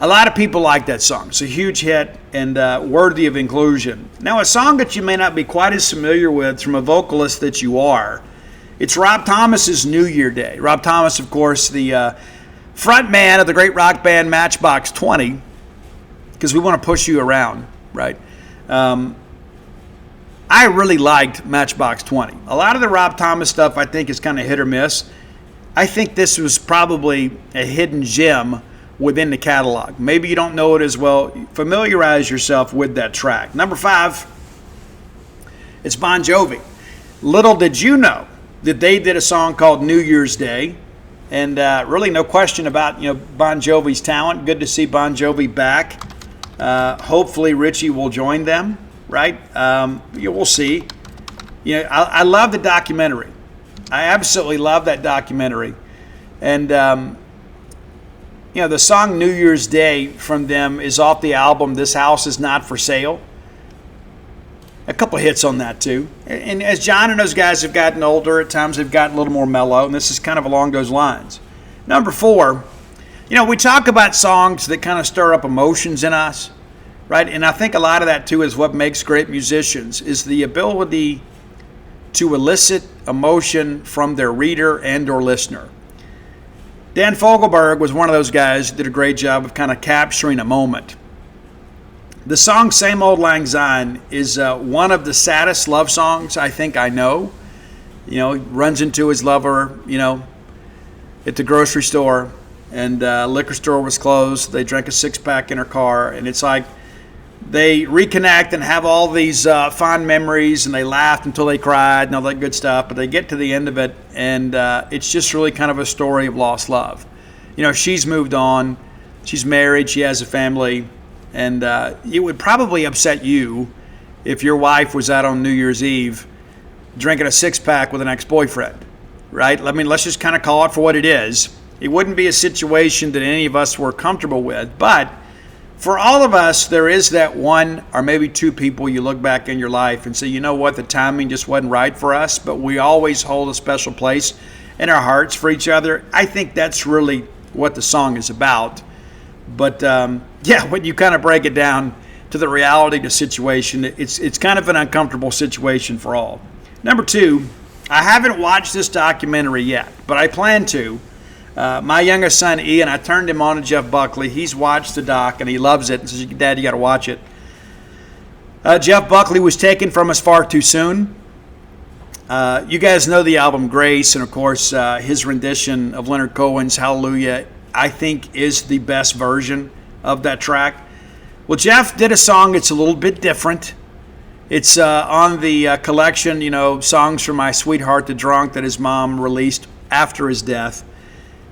lot of people like that song. It's a huge hit and worthy of inclusion. Now, a song that you may not be quite as familiar with from a vocalist that you are, it's Rob Thomas's New Year Day. Rob Thomas, of course, the front man of the great rock band Matchbox 20, because we want to push you around, right? I really liked Matchbox 20. A lot of the Rob Thomas stuff I think is kind of hit or miss. I think this was probably a hidden gem within the catalog. Maybe you don't know it as well. Familiarize yourself with that track. Number 5, It's Bon Jovi. Little did you know that they did a song called New Year's Day. And really no question about, Bon Jovi's talent. Good to see Bon Jovi back. Hopefully Richie will join them, right? We'll see. I love the documentary. I absolutely love that documentary. And, the song New Year's Day from them is off the album This House Is Not For Sale. A couple hits on that too. And as John and those guys have gotten older, at times they've gotten a little more mellow, and this is kind of along those lines. Number 4, we talk about songs that kind of stir up emotions in us, right? And I think a lot of that too is what makes great musicians, is the ability to elicit emotion from their reader and or listener. Dan Fogelberg was one of those guys who did a great job of kind of capturing a moment. The song Same Old Lang Syne is one of the saddest love songs I think I know. He runs into his lover, at the grocery store, and liquor store was closed. They drank a 6-pack in her car, and it's like they reconnect and have all these fond memories, and they laughed until they cried and all that good stuff, but they get to the end of it, and it's just really kind of a story of lost love. She's moved on. She's married. She has a family. And it would probably upset you if your wife was out on New Year's Eve drinking a 6-pack with an ex-boyfriend, right? I mean, let's just kind of call it for what it is. It wouldn't be a situation that any of us were comfortable with. But for all of us, there is that one or maybe 2 people you look back in your life and say, you know what, the timing just wasn't right for us, but we always hold a special place in our hearts for each other. I think that's really what the song is about. But when you kind of break it down to the reality of the situation, it's kind of an uncomfortable situation for all. Number 2, I haven't watched this documentary yet, but I plan to. My youngest son, Ian, I turned him on to Jeff Buckley. He's watched the doc, and he loves it and says, Dad, you got to watch it. Jeff Buckley was taken from us far too soon. You guys know the album Grace, and of course, his rendition of Leonard Cohen's Hallelujah, I think, is the best version of that track. Well, Jeff did a song that's a little bit different. It's on the collection, Songs from My Sweetheart the Drunk, that his mom released after his death.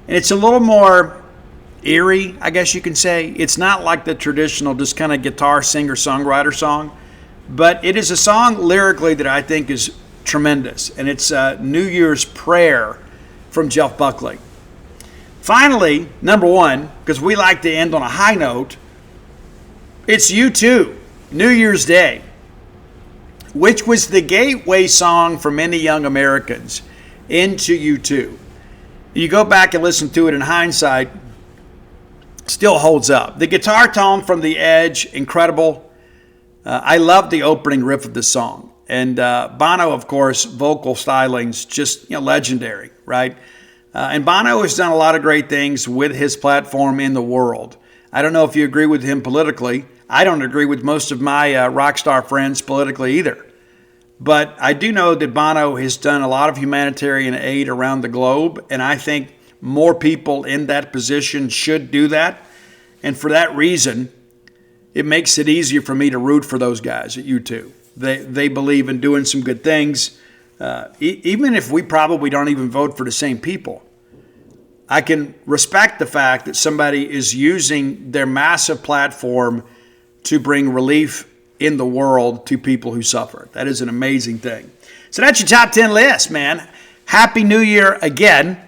And it's a little more eerie, I guess you can say. It's not like the traditional just kind of guitar singer-songwriter song, but it is a song lyrically that I think is tremendous. And it's New Year's Prayer from Jeff Buckley. Finally, number 1, because we like to end on a high note, it's U2, New Year's Day, which was the gateway song for many young Americans into U2. You go back and listen to it in hindsight, still holds up. The guitar tone from The Edge, incredible. I love the opening riff of the song. And Bono, of course, vocal styling's just legendary, right? And Bono has done a lot of great things with his platform in the world. I don't know if you agree with him politically. I don't agree with most of my rock star friends politically either. But I do know that Bono has done a lot of humanitarian aid around the globe, and I think more people in that position should do that. And for that reason, it makes it easier for me to root for those guys at U2. They believe in doing some good things. Even if we probably don't even vote for the same people, I can respect the fact that somebody is using their massive platform to bring relief in the world to people who suffer. That is an amazing thing. So that's your top 10 list, man. Happy New Year again.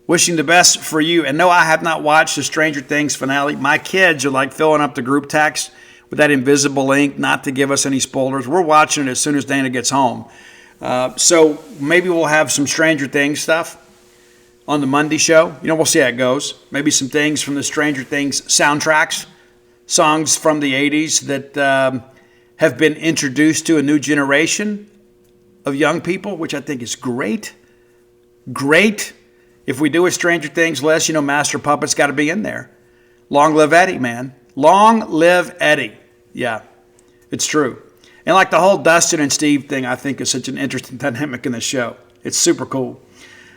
Wishing the best for you. And no, I have not watched the Stranger Things finale. My kids are like filling up the group text with that invisible ink, not to give us any spoilers. We're watching it as soon as Dana gets home. So maybe we'll have some Stranger Things stuff on the Monday show. We'll see how it goes. Maybe some things from the Stranger Things soundtracks, songs from the 80s that have been introduced to a new generation of young people, which I think is great. Great. If we do a Stranger Things list, Master Puppet's got to be in there. Long live Eddie, man. Long live Eddie. Yeah, it's true. And like the whole Dustin and Steve thing, I think is such an interesting dynamic in the show. It's super cool.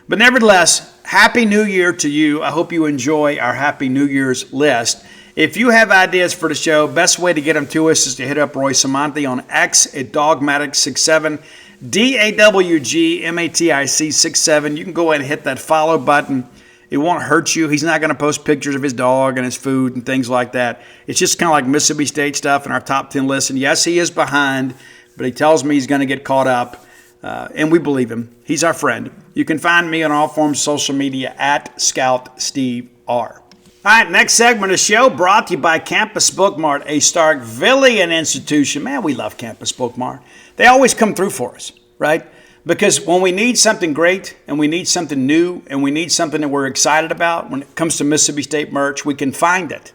But nevertheless, Happy New Year to you. I hope you enjoy our Happy New Year's list. If you have ideas for the show, best way to get them to us is to hit up Roy Samanthi on X at Dogmatic67, DAWGMATIC67. You can go ahead and hit that follow button. It won't hurt you. He's not going to post pictures of his dog and his food and things like that. It's just kind of like Mississippi State stuff in our top 10 list. And yes, he is behind, but he tells me he's going to get caught up, and we believe him. He's our friend. You can find me on all forms of social media at Scout Steve R. All right, next segment of the show brought to you by Campus Bookmart, a Starkvillian institution. Man, we love Campus Bookmart. They always come through for us, right? Because when we need something great and we need something new and we need something that we're excited about when it comes to Mississippi State merch, we can find it.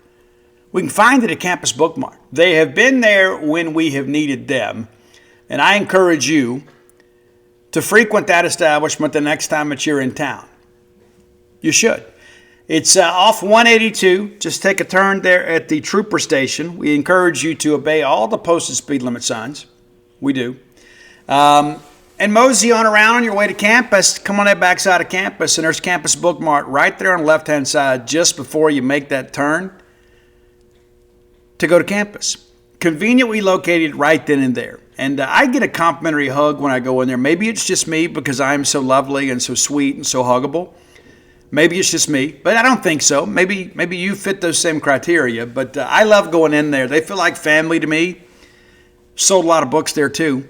We can find it at Campus Bookmart. They have been there when we have needed them. And I encourage you to frequent that establishment the next time that you're in town. You should. It's off 182. Just take a turn there at the Trooper Station. We encourage you to obey all the posted speed limit signs. We do. And mosey on around on your way to campus. Come on that backside of campus, and there's Campus Bookmart right there on the left-hand side just before you make that turn to go to campus. Conveniently located right then and there. And I get a complimentary hug when I go in there. Maybe it's just me because I'm so lovely and so sweet and so huggable. Maybe it's just me, but I don't think so. Maybe you fit those same criteria, but I love going in there. They feel like family to me. Sold a lot of books there too.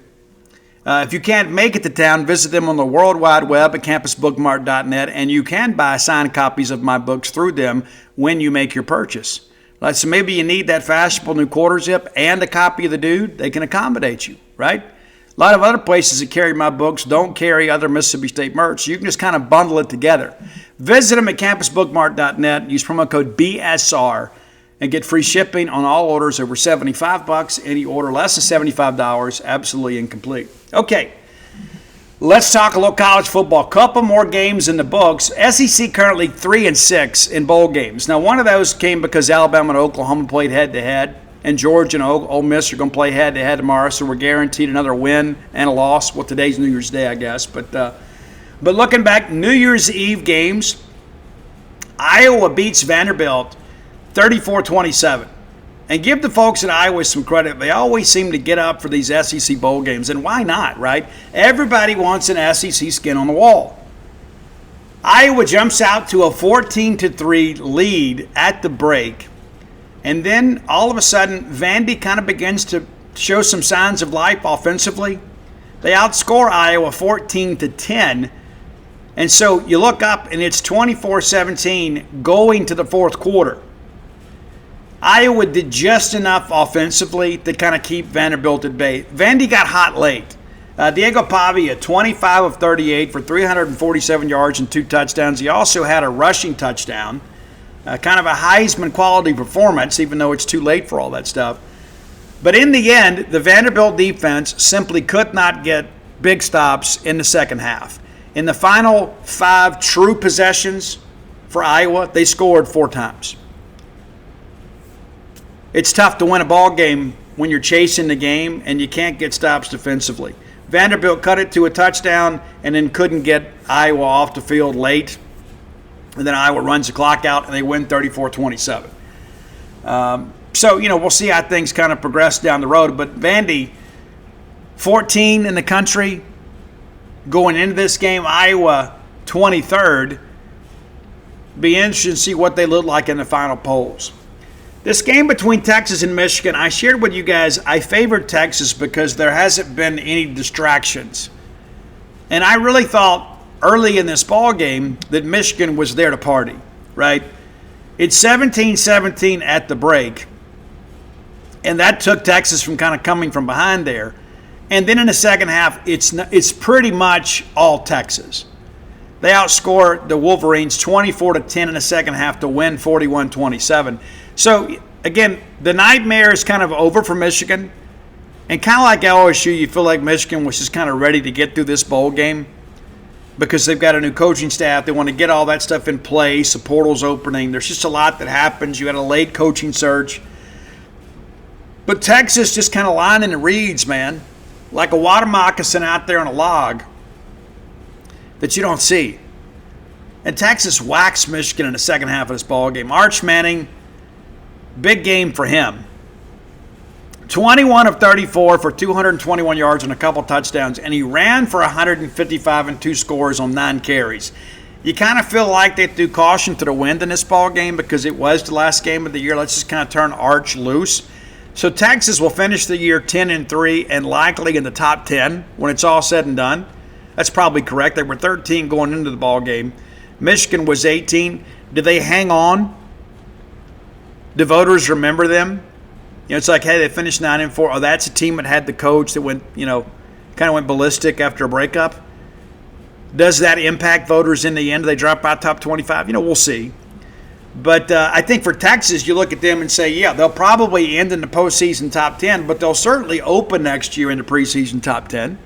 If you can't make it to town, visit them on the World Wide Web at campusbookmart.net, and you can buy signed copies of my books through them when you make your purchase. So maybe you need that fashionable new quarter zip and a copy of the Dude. They can accommodate you, right? A lot of other places that carry my books don't carry other Mississippi State merch. So you can just kind of bundle it together. Visit them at campusbookmart.net. Use promo code BSR and get free shipping on all orders over $75. Any order less than $75, absolutely incomplete. Okay, let's talk a little college football. Couple more games in the books. SEC currently 3-6 in bowl games. Now, one of those came because Alabama and Oklahoma played head-to-head, and Georgia and Ole Miss are going to play head-to-head tomorrow, so we're guaranteed another win and a loss. Well, today's New Year's Day, I guess. But looking back, New Year's Eve games, Iowa beats Vanderbilt 34-27. And give the folks at Iowa some credit. They always seem to get up for these SEC bowl games, and why not, right? Everybody wants an SEC skin on the wall. Iowa jumps out to a 14-3 lead at the break, and then all of a sudden, Vandy kind of begins to show some signs of life offensively. They outscore Iowa 14-10, and so you look up, and it's 24-17 going to the fourth quarter. Iowa did just enough offensively to kind of keep Vanderbilt at bay. Vandy got hot late. Diego Pavia, 25 of 38 for 347 yards and 2 touchdowns. He also had a rushing touchdown, kind of a Heisman quality performance, even though it's too late for all that stuff. But in the end, the Vanderbilt defense simply could not get big stops in the second half. In the final 5 true possessions for Iowa, they scored 4 times. It's tough to win a ball game when you're chasing the game and you can't get stops defensively. Vanderbilt cut it to a touchdown and then couldn't get Iowa off the field late. And then Iowa runs the clock out and they win 34-27. So, we'll see how things kind of progress down the road. But Vandy, 14 in the country going into this game. Iowa, 23rd. Be interesting to see what they look like in the final polls. This game between Texas and Michigan, I shared with you guys, I favored Texas because there hasn't been any distractions. And I really thought early in this ball game that Michigan was there to party, right? It's 17-17 at the break. And that took Texas from kind of coming from behind there. And then in the second half, it's pretty much all Texas. They outscored the Wolverines 24-10 in the second half to win 41-27. So, again, the nightmare is kind of over for Michigan. And kind of like LSU, you feel like Michigan was just kind of ready to get through this bowl game because they've got a new coaching staff. They want to get all that stuff in place. The portal's opening. There's just a lot that happens. You had a late coaching search. But Texas just kind of lying in the reeds, man, like a water moccasin out there on a log that you don't see. And Texas waxed Michigan in the second half of this ball game. Arch Manning Big game for him. 21 of 34 for 221 yards and a couple touchdowns, and he ran for 155 and 2 scores on 9 carries. You kind of feel like they threw caution to the wind in this ball game because it was the last game of the year. Let's just kind of turn Arch loose. So Texas will finish the year 10-3 and likely in the top 10 when it's all said and done. That's probably correct. They were 13 going into the ball game. Michigan was 18. Did they hang on? Do voters remember them? It's like, hey, they finished 9-4. Oh, that's a team that had the coach that went, kind of went ballistic after a breakup. Does that impact voters in the end? Do they drop out top 25? We'll see. But I think for Texas, you look at them and say, yeah, they'll probably end in the postseason top 10, but they'll certainly open next year in the preseason top 10.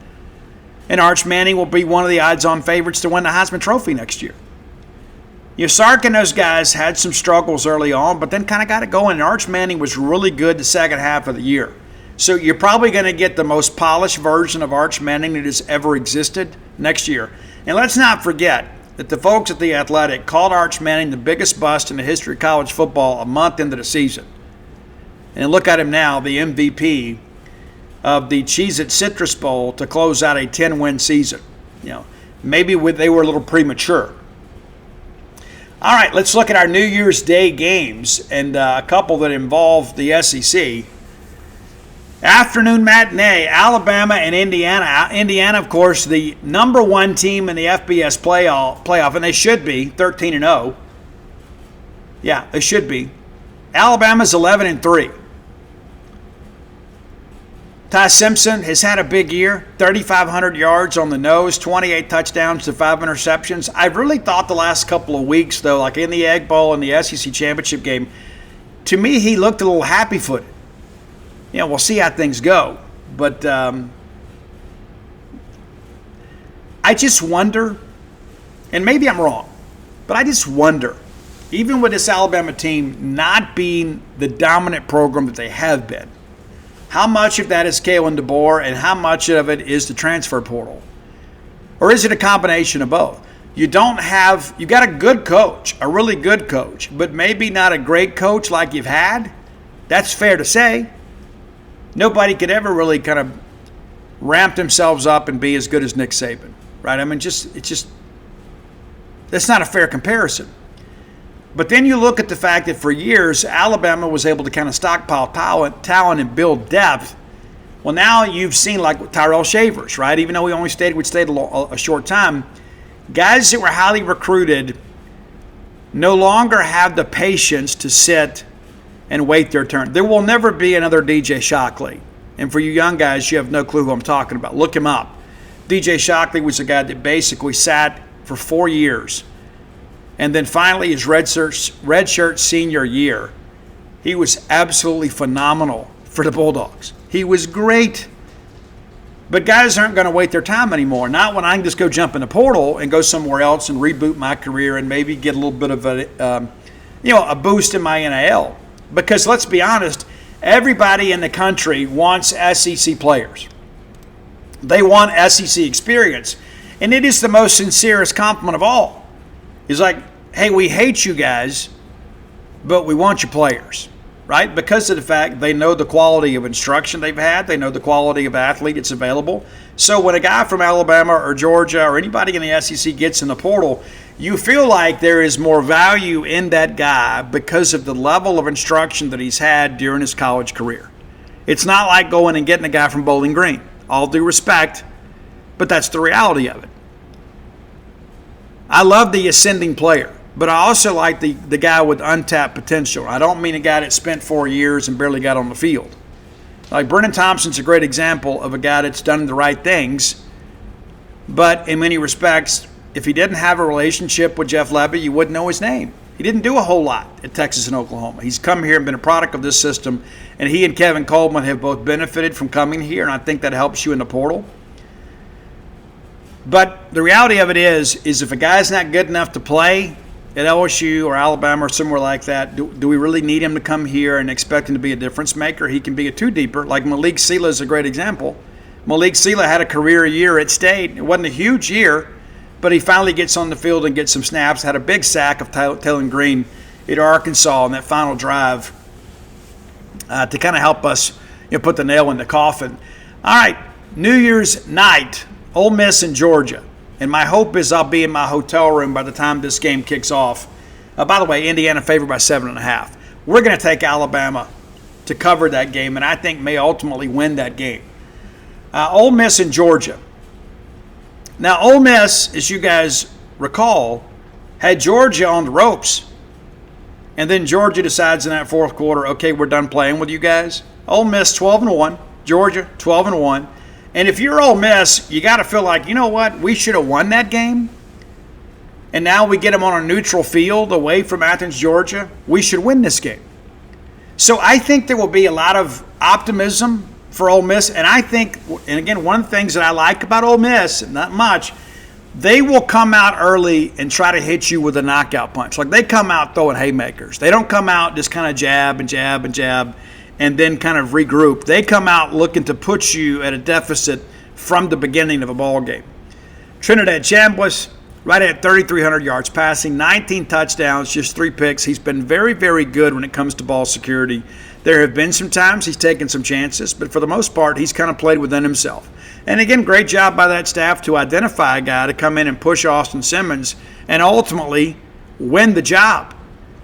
And Arch Manning will be one of the odds-on favorites to win the Heisman Trophy next year. Sark and those guys had some struggles early on, but then kind of got it going. And Arch Manning was really good the second half of the year. So you're probably going to get the most polished version of Arch Manning that has ever existed next year. And let's not forget that the folks at The Athletic called Arch Manning the biggest bust in the history of college football a month into the season. And look at him now, the MVP of the Cheez-It Citrus Bowl to close out a 10-win season. Maybe they were a little premature. All right, let's look at our New Year's Day games and a couple that involve the SEC. Afternoon matinee, Alabama and Indiana. Indiana, of course, the number 1 team in the FBS playoff, and they should be 13-0. Yeah, they should be. Alabama's 11-3. Ty Simpson has had a big year, 3,500 yards on the nose, 28 touchdowns to 5 interceptions. I really thought the last couple of weeks, though, like in the Egg Bowl and the SEC championship game, to me he looked a little happy-footed. We'll see how things go. But I just wonder, and maybe I'm wrong, but I just wonder, even with this Alabama team not being the dominant program that they have been, how much of that is Kalen DeBoer and how much of it is the transfer portal? Or is it a combination of both? You got a good coach, a really good coach, but maybe not a great coach like you've had? That's fair to say. Nobody could ever really kind of ramp themselves up and be as good as Nick Saban, right? I mean, that's not a fair comparison. But then you look at the fact that for years, Alabama was able to kind of stockpile talent and build depth. Well, now you've seen like Tyrell Shavers, right? Even though we stayed a short time, guys that were highly recruited no longer have the patience to sit and wait their turn. There will never be another DJ Shockley. And for you young guys, you have no clue who I'm talking about. Look him up. DJ Shockley was a guy that basically sat for 4 years. And then finally, his redshirt senior year, he was absolutely phenomenal for the Bulldogs. He was great. But guys aren't going to wait their time anymore. Not when I can just go jump in the portal and go somewhere else and reboot my career and maybe get a little bit of a boost in my NIL. Because let's be honest, everybody in the country wants SEC players. They want SEC experience. And it is the most sincerest compliment of all. It's like, hey, we hate you guys, but we want your players, right? Because of the fact they know the quality of instruction they've had. They know the quality of athlete that's available. So when a guy from Alabama or Georgia or anybody in the SEC gets in the portal, you feel like there is more value in that guy because of the level of instruction that he's had during his college career. It's not like going and getting a guy from Bowling Green. All due respect, but that's the reality of it. I love the ascending player, but I also like the guy with untapped potential. I don't mean a guy that spent 4 years and barely got on the field. Like Brennan Thompson's a great example of a guy that's done the right things, but in many respects, if he didn't have a relationship with Jeff Levy, you wouldn't know his name. He didn't do a whole lot at Texas and Oklahoma. He's come here and been a product of this system, and he and Kevin Coleman have both benefited from coming here, and I think that helps you in the portal. But the reality of it is if a guy's not good enough to play at LSU or Alabama or somewhere like that, do we really need him to come here and expect him to be a difference maker? He can be a two-deeper. Like Malik Sealer is a great example. Malik Sealer had a career year at State. It wasn't a huge year, but he finally gets on the field and gets some snaps, had a big sack of Taylor Green at Arkansas on that final drive to kind of help us put the nail in the coffin. All right, New Year's night, Ole Miss and Georgia. And my hope is I'll be in my hotel room by the time this game kicks off. By the way, Indiana favored by 7.5. We're going to take Alabama to cover that game, and I think may ultimately win that game. Ole Miss and Georgia. Now, Ole Miss, as you guys recall, had Georgia on the ropes. And then Georgia decides in that fourth quarter, okay, we're done playing with you guys. Ole Miss 12-1, Georgia 12-1. And if you're Ole Miss, you got to feel like, you know what, we should have won that game. And now we get them on a neutral field away from Athens, Georgia. We should win this game. So I think there will be a lot of optimism for Ole Miss. And I think, and again, one of the things that I like about Ole Miss, not much, they will come out early and try to hit you with a knockout punch. Like they come out throwing haymakers. They don't come out just kind of jab and jab and jab and then kind of regroup. They come out looking to put you at a deficit from the beginning of a ball game. Trinidad Chambliss, right at 3,300 yards passing, 19 touchdowns, just 3 picks. He's been very, very good when it comes to ball security. There have been some times he's taken some chances, but for the most part, he's kind of played within himself. And again, great job by that staff to identify a guy to come in and push Austin Simmons and ultimately win the job.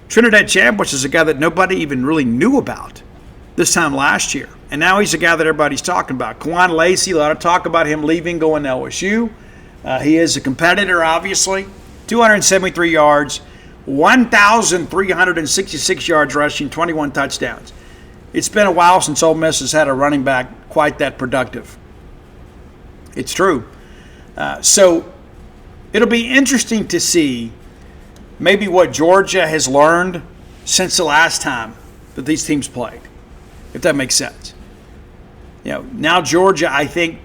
Trinidad Chambliss is a guy that nobody even really knew about this time last year. And now he's a guy that everybody's talking about. Kwan Lacey, a lot of talk about him leaving, going to LSU. He is a competitor, obviously. 273 yards, 1,366 yards rushing, 21 touchdowns. It's been a while since Ole Miss has had a running back quite that productive. It's true. So it'll be interesting to see maybe what Georgia has learned since the last time that these teams played, if that makes sense. Now Georgia, I think,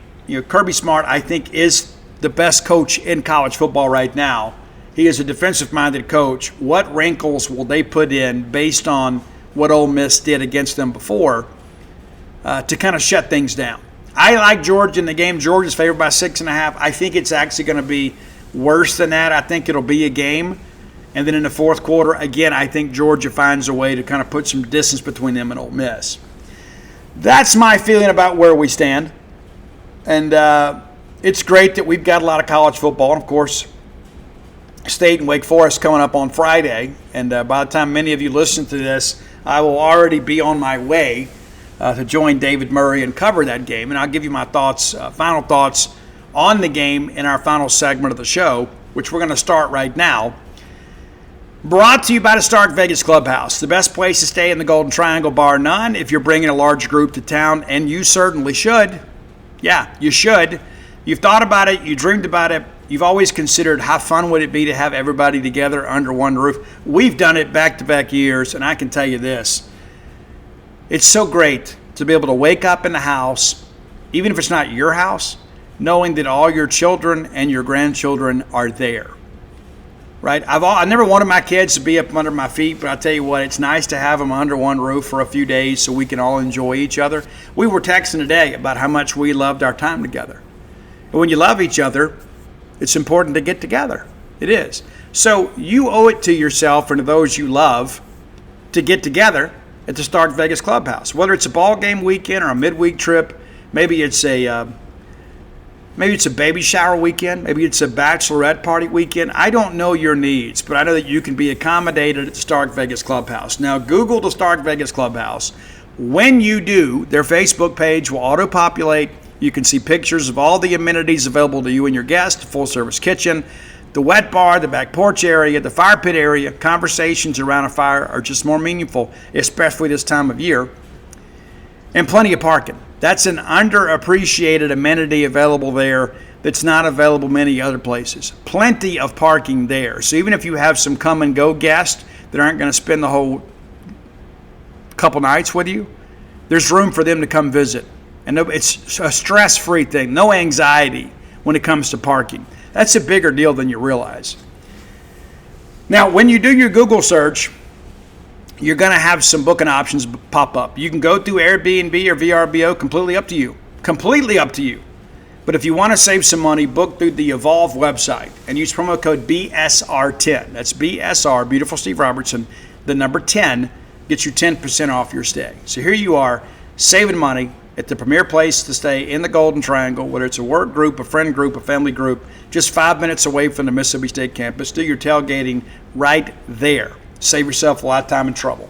Kirby Smart, I think, is the best coach in college football right now. He is a defensive-minded coach. What wrinkles will they put in based on what Ole Miss did against them before to kind of shut things down? I like Georgia in the game. Georgia's favored by 6.5. I think it's actually going to be worse than that. I think it'll be a game. And then in the fourth quarter, again, I think Georgia finds a way to kind of put some distance between them and Ole Miss. That's my feeling about where we stand. And it's great that we've got a lot of college football. And, of course, State and Wake Forest coming up on Friday. And by the time many of you listen to this, I will already be on my way to join David Murray and cover that game. And I'll give you my thoughts, final thoughts on the game in our final segment of the show, which we're going to start right now. Brought to you by the Stark Vegas Clubhouse, the best place to stay in the Golden Triangle, bar none, if you're bringing a large group to town, and you certainly should. Yeah, you should. You've thought about it. You dreamed about it. You've always considered how fun would it be to have everybody together under one roof. We've done it back-to-back years, and I can tell you this. It's so great to be able to wake up in the house, even if it's not your house, knowing that all your children and your grandchildren are there. Right? I never wanted my kids to be up under my feet, but I tell you what, it's nice to have them under one roof for a few days so we can all enjoy each other. We were texting today about how much we loved our time together. And when you love each other, it's important to get together. It is. So you owe it to yourself and to those you love to get together at the Stark Vegas Clubhouse. Whether it's a ball game weekend or a midweek trip, maybe it's a baby shower weekend, maybe it's a bachelorette party weekend. I don't know your needs, but I know that you can be accommodated at the Stark Vegas Clubhouse. Now, Google the Stark Vegas Clubhouse. When you do, their Facebook page will auto-populate. You can see pictures of all the amenities available to you and your guests, the full-service kitchen, the wet bar, the back porch area, the fire pit area. Conversations around a fire are just more meaningful, especially this time of year. And plenty of parking. That's an underappreciated amenity available there that's not available many other places. Plenty of parking there. So even if you have some come-and-go guests that aren't going to spend the whole couple nights with you, there's room for them to come visit. And it's a stress-free thing, no anxiety when it comes to parking. That's a bigger deal than you realize. Now, when you do your Google search, you're going to have some booking options pop up. You can go through Airbnb or VRBO, completely up to you. Completely up to you. But if you want to save some money, book through the Evolve website and use promo code BSR10. That's BSR, Beautiful Steve Robertson, the number 10, gets you 10% off your stay. So here you are, saving money at the premier place to stay in the Golden Triangle, whether it's a work group, a friend group, a family group, just 5 minutes away from the Mississippi State campus. Do your tailgating right there. Save yourself a lot of time and trouble.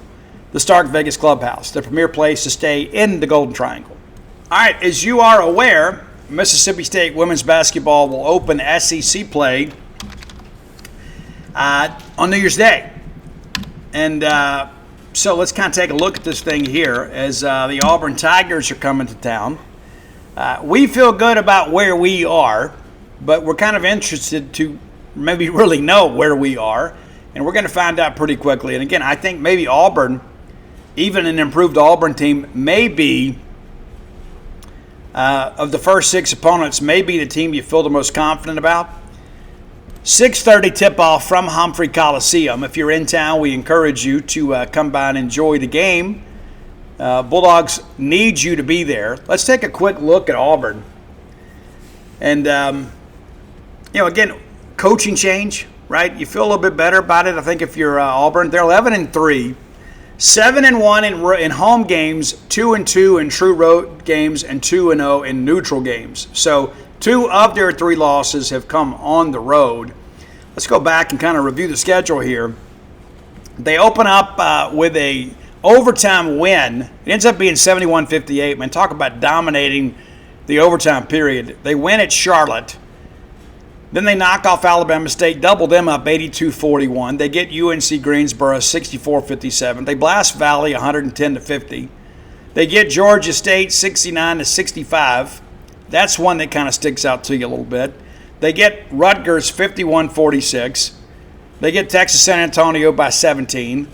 The Stark Vegas Clubhouse, the premier place to stay in the Golden Triangle. All right, as you are aware, Mississippi State women's basketball will open SEC play on New Year's Day. And so let's kind of take a look at this thing here as the Auburn Tigers are coming to town. We feel good about where we are, but we're kind of interested to maybe really know where we are, and we're going to find out pretty quickly. And again, I think maybe Auburn, even an improved Auburn team, may be, of the first 6 opponents, may be the team you feel the most confident about. 6:30 tip-off from Humphrey Coliseum. If you're in town, we encourage you to come by and enjoy the game. Bulldogs need you to be there. Let's take a quick look at Auburn. And, again, coaching change, right? You feel a little bit better about it, I think, if you're Auburn. They're 11-3, 7-1 in home games, 2-2 in true road games, and 2-0 in neutral games. So 2 of their 3 losses have come on the road. Let's go back and kind of review the schedule here. They open up with a overtime win. It ends up being 71-58. Man, talk about dominating the overtime period. They win at Charlotte. Then they knock off Alabama State, double them up 82-41. They get UNC Greensboro 64-57. They blast Valley 110-50. They get Georgia State 69-65. That's one that kind of sticks out to you a little bit. They get Rutgers 51-46. They get Texas San Antonio by 17.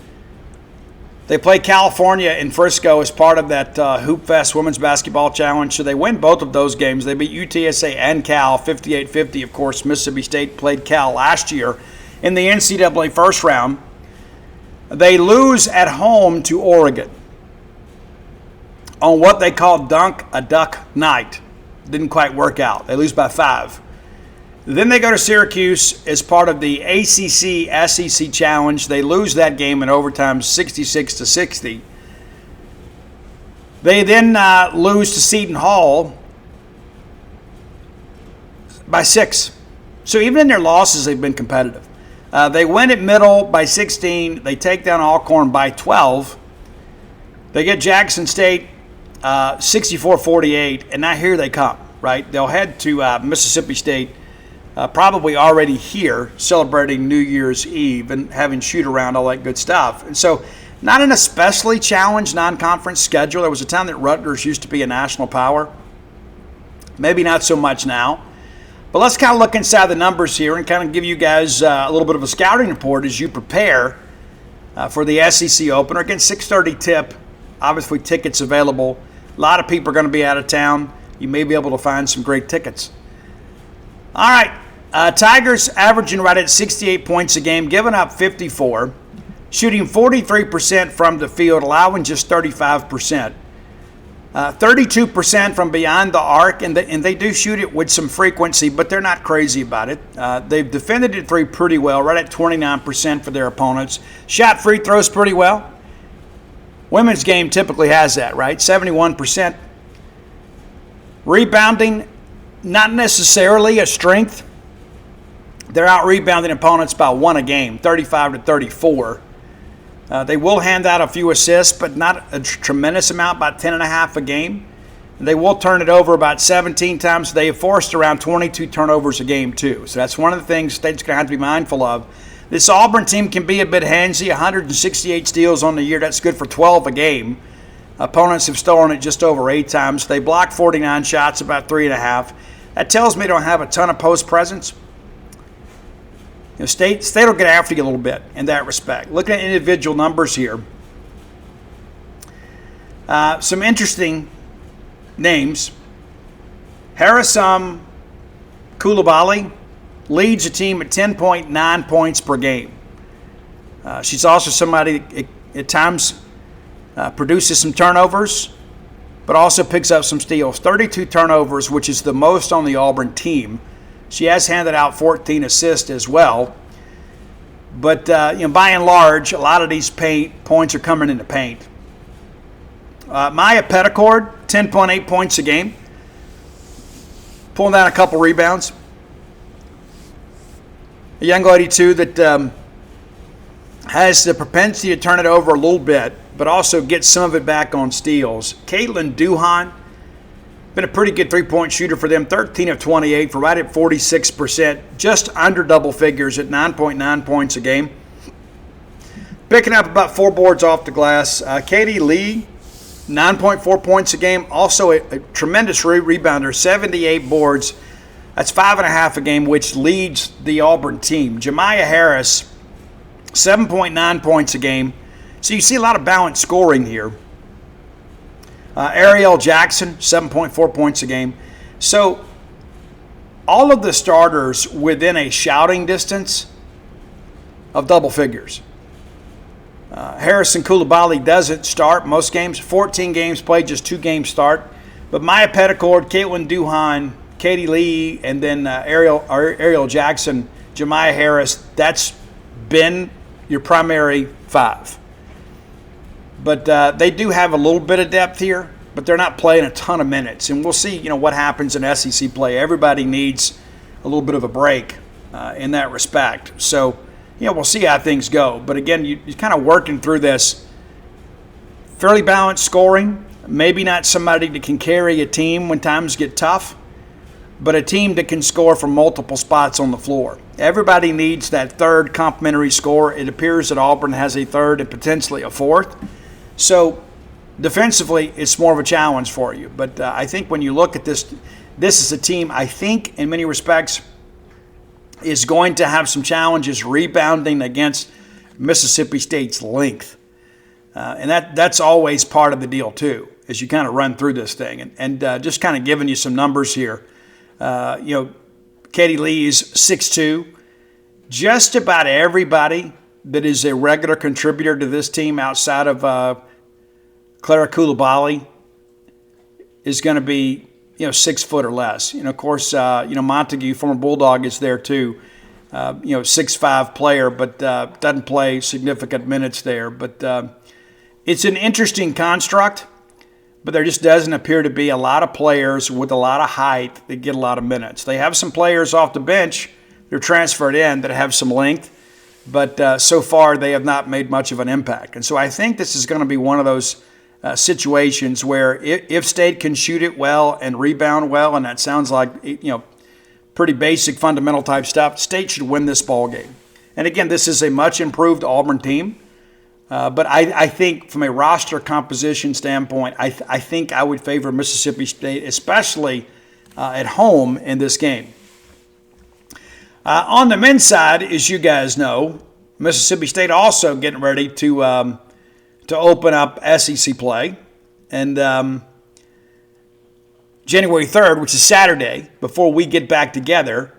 They play California in Frisco as part of that Hoop Fest Women's Basketball Challenge. So they win both of those games. They beat UTSA and Cal 58-50. Of course, Mississippi State played Cal last year in the NCAA first round. They lose at home to Oregon on what they call Dunk a Duck night. Didn't quite work out. They lose by 5. Then they go to Syracuse as part of the ACC SEC Challenge. They lose that game in overtime 66-60. They then lose to Seton Hall by 6. So even in their losses, they've been competitive. They win at Middle by 16. They take down Alcorn by 12. They get Jackson State 64-48, and now here they come, right? They'll head to Mississippi State, probably already here, celebrating New Year's Eve and having shoot-around, all that good stuff. And so not an especially challenged non-conference schedule. There was a time that Rutgers used to be a national power. Maybe not so much now. But let's kind of look inside the numbers here and kind of give you guys a little bit of a scouting report as you prepare for the SEC opener. Again, 6:30 tip. Obviously, tickets available. A lot of people are going to be out of town. You may be able to find some great tickets. All right, Tigers averaging right at 68 points a game, giving up 54, shooting 43% from the field, allowing just 35%. 32% from beyond the arc, and they do shoot it with some frequency, but they're not crazy about it. They've defended at 3 pretty well, right at 29% for their opponents. Shot free throws pretty well. Women's game typically has that, right? 71%. Rebounding, not necessarily a strength. They're out-rebounding opponents by 1 a game, 35-34. They will hand out a few assists, but not a tremendous amount, about 10.5 a game. They will turn it over about 17 times. They have forced around 22 turnovers a game, too. So that's one of the things State's going to have to be mindful of. This Auburn team can be a bit handsy, 168 steals on the year. That's good for 12 a game. Opponents have stolen it just over 8 times. They blocked 49 shots, about 3.5. That tells me they don't have a ton of post presence. You know, State will get after you a little bit in that respect. Looking at individual numbers here, some interesting names. Harrison Koulibaly leads the team at 10.9 points per game. She's also somebody that at times produces some turnovers, but also picks up some steals. 32 turnovers, which is the most on the Auburn team. She has handed out 14 assists as well. But, by and large, a lot of these points are coming in the paint. Maya Petticord, 10.8 points a game. Pulling down a couple rebounds. A young lady, too, that has the propensity to turn it over a little bit, but also get some of it back on steals. Caitlin Duhan, been a pretty good three-point shooter for them, 13 of 28 for right at 46%, just under double figures at 9.9 points a game. Picking up about 4 boards off the glass. Katie Lee, 9.4 points a game, also a tremendous rebounder, 78 boards. That's 5.5 a game, which leads the Auburn team. Jemiah Harris, 7.9 points a game. So you see a lot of balanced scoring here. Ariel Jackson, 7.4 points a game. So all of the starters within a shouting distance of double figures. Harrison Koulibaly doesn't start most games. 14 games played, just 2 games start. But Maya Petticord, Caitlin Duhan, Katie Lee, and then Ariel Jackson, Jemiah Harris, that's been your primary 5. But they do have a little bit of depth here, but they're not playing a ton of minutes. And we'll see, what happens in SEC play. Everybody needs a little bit of a break in that respect. So, we'll see how things go. But again, you're kind of working through this. Fairly balanced scoring. Maybe not somebody that can carry a team when times get tough, but a team that can score from multiple spots on the floor. Everybody needs that third complementary score. It appears that Auburn has a third and potentially a fourth. So defensively, it's more of a challenge for you. But I think when you look at this is a team, I think, in many respects, is going to have some challenges rebounding against Mississippi State's length. And that's always part of the deal, too, as you kind of run through this thing. And just kind of giving you some numbers here. Katie Lee is 6'2". Just about everybody that is a regular contributor to this team outside of Clara Koulibaly is going to be 6 foot or less. Of course, Montague, former Bulldog, is there too. 6'5" player, but doesn't play significant minutes there. But it's an interesting construct, but there just doesn't appear to be a lot of players with a lot of height that get a lot of minutes. They have some players off the bench that are transferred in that have some length, but so far they have not made much of an impact. And so I think this is going to be one of those situations where if State can shoot it well and rebound well, and that sounds like pretty basic fundamental type stuff, State should win this ball game. And again, this is a much improved Auburn team, but I think from a roster composition standpoint, I think I would favor Mississippi State, especially at home in this game. On the men's side, as you guys know, Mississippi State also getting ready to open up SEC play. And January 3rd, which is Saturday, before we get back together,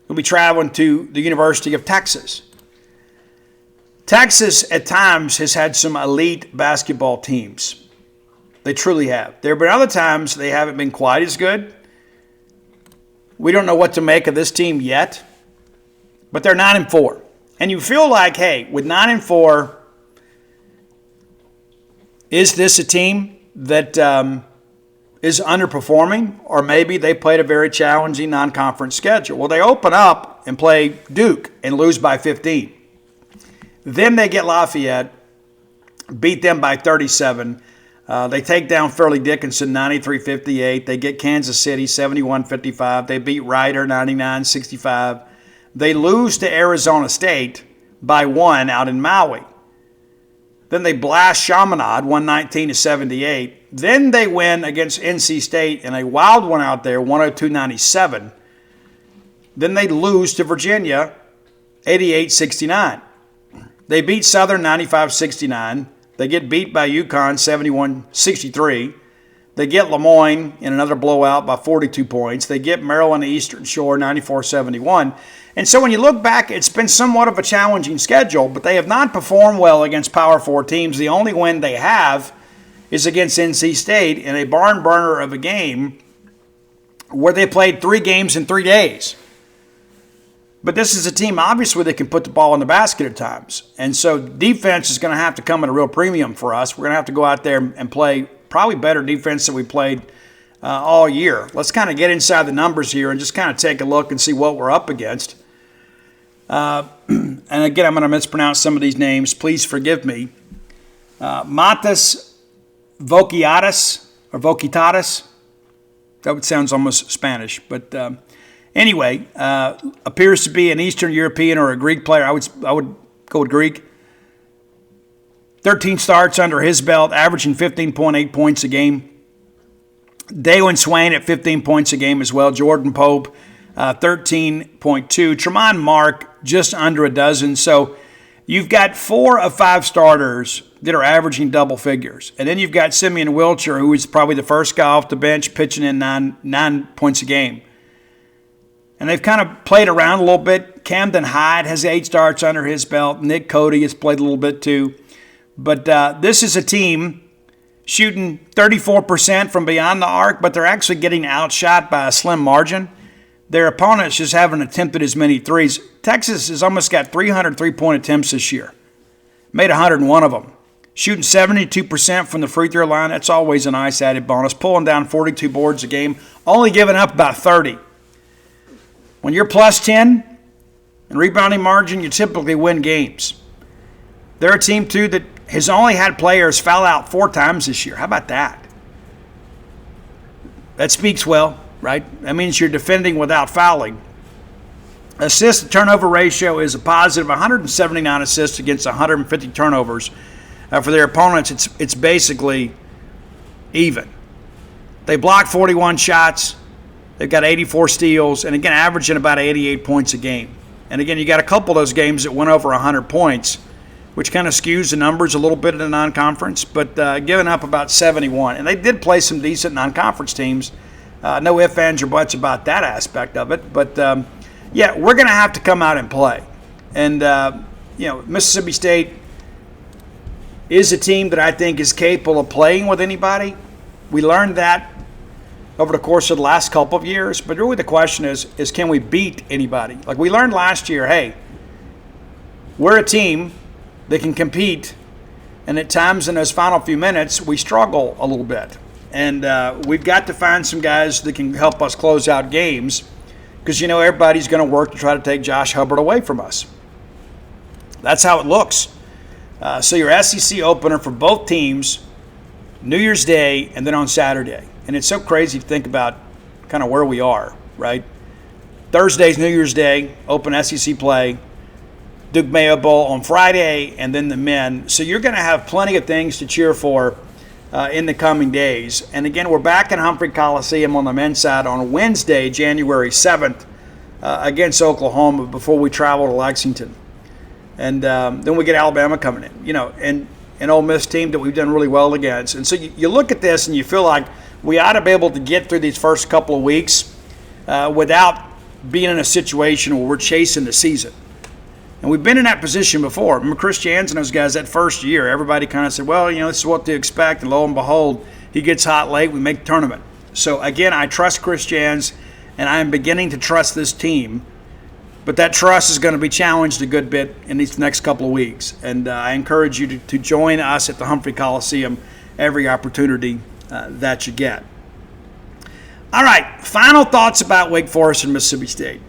we'll be traveling to the University of Texas. Texas, at times, has had some elite basketball teams. They truly have. There have been other times they haven't been quite as good. We don't know what to make of this team yet, but they're 9-4. And you feel like, hey, with 9-4, is this a team that is underperforming? Or maybe they played a very challenging non-conference schedule. Well, they open up and play Duke and lose by 15. Then they get Lafayette, beat them by 37. They take down Fairleigh Dickinson 93-58. They get Kansas City 71-55. They beat Rider 99-65. They lose to Arizona State by 1 out in Maui. Then they blast Chaminade 119-78. Then they win against NC State in a wild one out there, 102-97. Then they lose to Virginia 88-69. They beat Southern 95-69. They get beat by UConn 71-63. They get Lemoyne in another blowout by 42 points. They get Maryland Eastern Shore 94-71. And so when you look back, it's been somewhat of a challenging schedule, but they have not performed well against Power 4 teams. The only win they have is against NC State in a barn burner of a game where they played 3 games in 3 days. But this is a team, obviously, that can put the ball in the basket at times. And so defense is going to have to come at a real premium for us. We're going to have to go out there and play probably better defense than we played all year. Let's kind of get inside the numbers here and just kind of take a look and see what we're up against. And again, I'm going to mispronounce some of these names. Please forgive me. Matas Vokiatis or Vokitatis. That sounds almost Spanish, but anyway, appears to be an Eastern European or a Greek player. I would go with Greek. 13 starts under his belt, averaging 15.8 points a game. Daywin Swain at 15 points a game as well. Jordan Pope, 13.2. Tremont Mark, just under a dozen. So you've got 4 of 5 starters that are averaging double figures. And then you've got Simeon Wilcher, who is probably the first guy off the bench, pitching in 9 points a game. And they've kind of played around a little bit. Camden Hyde has 8 starts under his belt. Nick Cody has played a little bit too. But this is a team shooting 34% from beyond the arc, but they're actually getting outshot by a slim margin. Their opponents just haven't attempted as many threes. Texas has almost got 300 three-point attempts this year. Made 101 of them. Shooting 72% from the free throw line. That's always a nice added bonus. Pulling down 42 boards a game. Only giving up about 30. When you're plus 10 in rebounding margin, you typically win games. They're a team, too, that has only had players foul out 4 times this year. How about that? That speaks well, right? That means you're defending without fouling. Assist-to-turnover ratio is a positive 179 assists against 150 turnovers. For their opponents, it's basically even. They block 41 shots. They've got 84 steals, and again, averaging about 88 points a game. And again, you got a couple of those games that went over 100 points, which kind of skews the numbers a little bit in the non-conference, but giving up about 71. And they did play some decent non-conference teams. No ifs, ands, or buts about that aspect of it. But, yeah, we're going to have to come out and play. And, Mississippi State is a team that I think is capable of playing with anybody. We learned that over the course of the last couple of years. But really the question is can we beat anybody? Like we learned last year, hey, we're a team that can compete, and at times in those final few minutes, we struggle a little bit. And we've got to find some guys that can help us close out games because, everybody's going to work to try to take Josh Hubbard away from us. That's how it looks. So your SEC opener for both teams, New Year's Day and then on Saturday. And it's so crazy to think about kind of where we are, right? Thursday's New Year's Day, open SEC play. Duke Mayo Bowl on Friday, and then the men. So you're going to have plenty of things to cheer for in the coming days. And again, we're back in Humphrey Coliseum on the men's side on Wednesday, January 7th, against Oklahoma before we travel to Lexington. And then we get Alabama coming in, and an Ole Miss team that we've done really well against. And so you look at this and you feel like we ought to be able to get through these first couple of weeks without being in a situation where we're chasing the season. And we've been in that position before. Remember Chris Jans and those guys that first year, everybody kind of said, well, this is what to expect. And lo and behold, he gets hot late, we make the tournament. So again, I trust Chris Jans, and I am beginning to trust this team. But that trust is going to be challenged a good bit in these next couple of weeks. And I encourage you to join us at the Humphrey Coliseum every opportunity that you get. All right, final thoughts about Wake Forest and Mississippi State.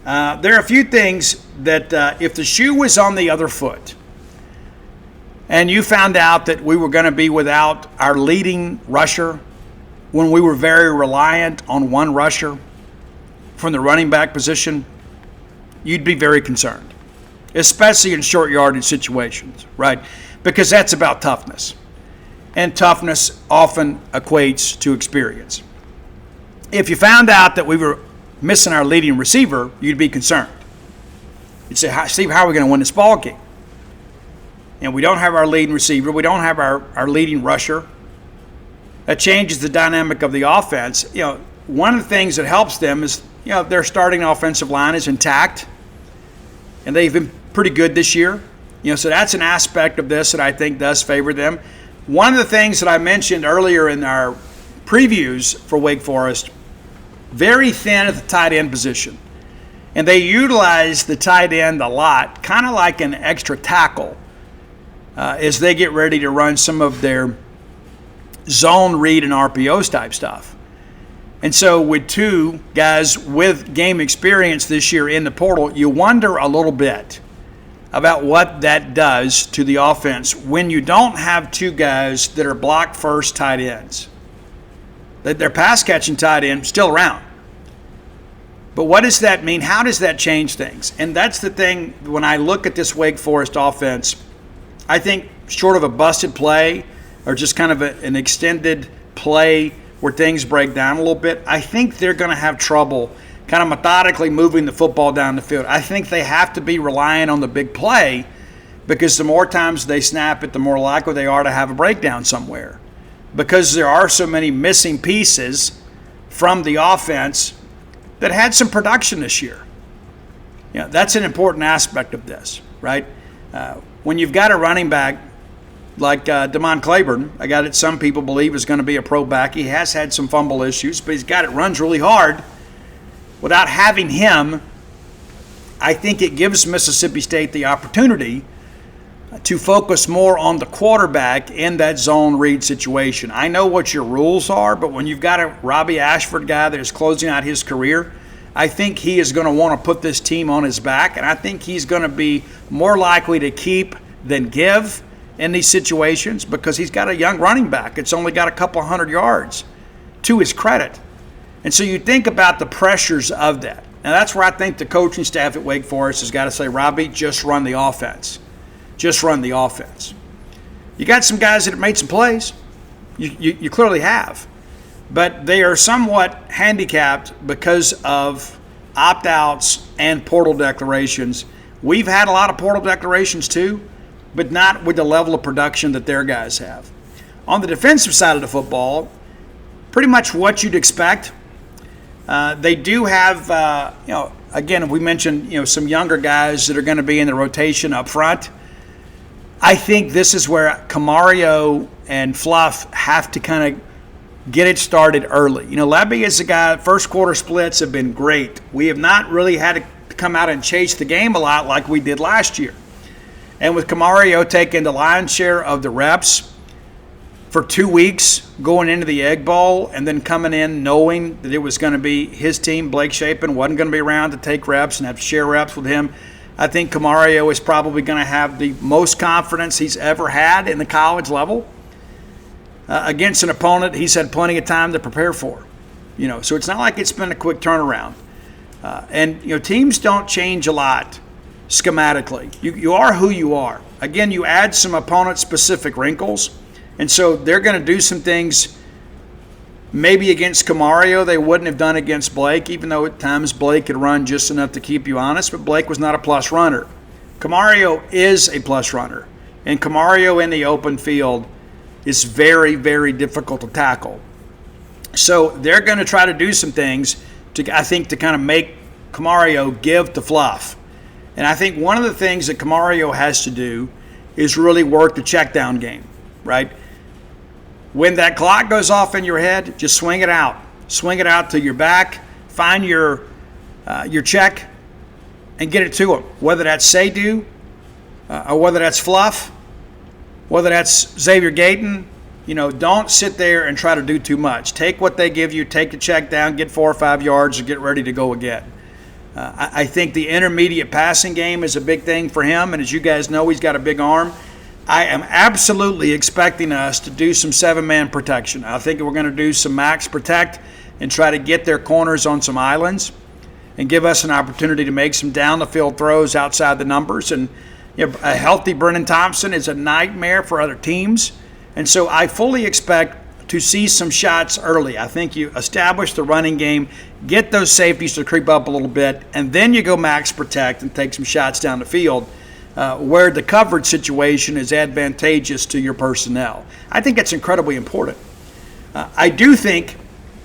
There are a few things that if the shoe was on the other foot and you found out that we were going to be without our leading rusher when we were very reliant on one rusher from the running back position, you'd be very concerned, especially in short yardage situations, right? Because that's about toughness. And toughness often equates to experience. If you found out that we were missing our leading receiver, you'd be concerned. You'd say, Steve, how are we going to win this ball game? And we don't have our leading receiver. We don't have our leading rusher. That changes the dynamic of the offense. One of the things that helps them is, their starting offensive line is intact, and they've been pretty good this year. So that's an aspect of this that I think does favor them. One of the things that I mentioned earlier in our previews for Wake Forest, very thin at the tight end position. And they utilize the tight end a lot, kind of like an extra tackle, as they get ready to run some of their zone read and RPOs type stuff. And so with two guys with game experience this year in the portal, you wonder a little bit about what that does to the offense when you don't have two guys that are block first tight ends. Their pass catching tight end still around. But what does that mean? How does that change things? And that's the thing when I look at this Wake Forest offense, I think short of a busted play or just kind of an extended play where things break down a little bit, I think they're going to have trouble kind of methodically moving the football down the field. I think they have to be relying on the big play because the more times they snap it, the more likely they are to have a breakdown somewhere because there are so many missing pieces from the offense that had some production this year. You know, that's an important aspect of this, right? When you've got a running back like Damon Claiborne, a guy that some people believe is going to be a pro back. He has had some fumble issues, but he's got it, runs really hard. Without having him, I think it gives Mississippi State the opportunity to focus more on the quarterback in that zone read situation. I know what your rules are, but when you've got a Robbie Ashford guy that is closing out his career, I think he is going to want to put this team on his back, and I think he's going to be more likely to keep than give in these situations because he's got a young running back. It's only got a couple hundred yards to his credit. And so you think about the pressures of that. Now that's where I think the coaching staff at Wake Forest has got to say, Robbie, just run the offense. Just run the offense. You got some guys that have made some plays. You clearly have. But they are somewhat handicapped because of opt-outs and portal declarations. We've had a lot of portal declarations too, but not with the level of production that their guys have. On the defensive side of the football, pretty much what you'd expect. They do have, again, we mentioned, some younger guys that are going to be in the rotation up front. I think this is where Camario and Fluff have to kind of get it started early. Lebby is a guy, first quarter splits have been great. We have not really had to come out and chase the game a lot like we did last year. And with Camario taking the lion's share of the reps for 2 weeks going into the Egg Bowl and then coming in knowing that it was going to be his team, Blake Shapen, wasn't going to be around to take reps and have to share reps with him, I think Camario is probably going to have the most confidence he's ever had in the college level against an opponent he's had plenty of time to prepare for. So it's not like it's been a quick turnaround. And teams don't change a lot schematically. You are who you are. Again, you add some opponent-specific wrinkles, and so they're going to do some things maybe against Camario they wouldn't have done against Blake, even though at times Blake could run just enough to keep you honest, but Blake was not a plus runner. Camario is a plus runner, and Camario in the open field is very, very difficult to tackle. So they're going to try to do some things to kind of make Camario give to Fluff. And I think one of the things that Camario has to do is really work the check down game, right? When that clock goes off in your head, just swing it out. Swing it out to your back, find your check, and get it to him. Whether that's Seydoux, or whether that's Fluff, whether that's Xavier Gayton, don't sit there and try to do too much. Take what they give you, take the check down, get 4 or 5 yards, and get ready to go again. I think the intermediate passing game is a big thing for him, and as you guys know, he's got a big arm. I am absolutely expecting us to do some 7-man protection. I think we're going to do some max protect and try to get their corners on some islands and give us an opportunity to make some down-the-field throws outside the numbers. And a healthy Brennan Thompson is a nightmare for other teams. And so I fully expect to see some shots early. I think you establish the running game, get those safeties to creep up a little bit, and then you go max protect and take some shots down the field where the coverage situation is advantageous to your personnel. I think that's incredibly important. I do think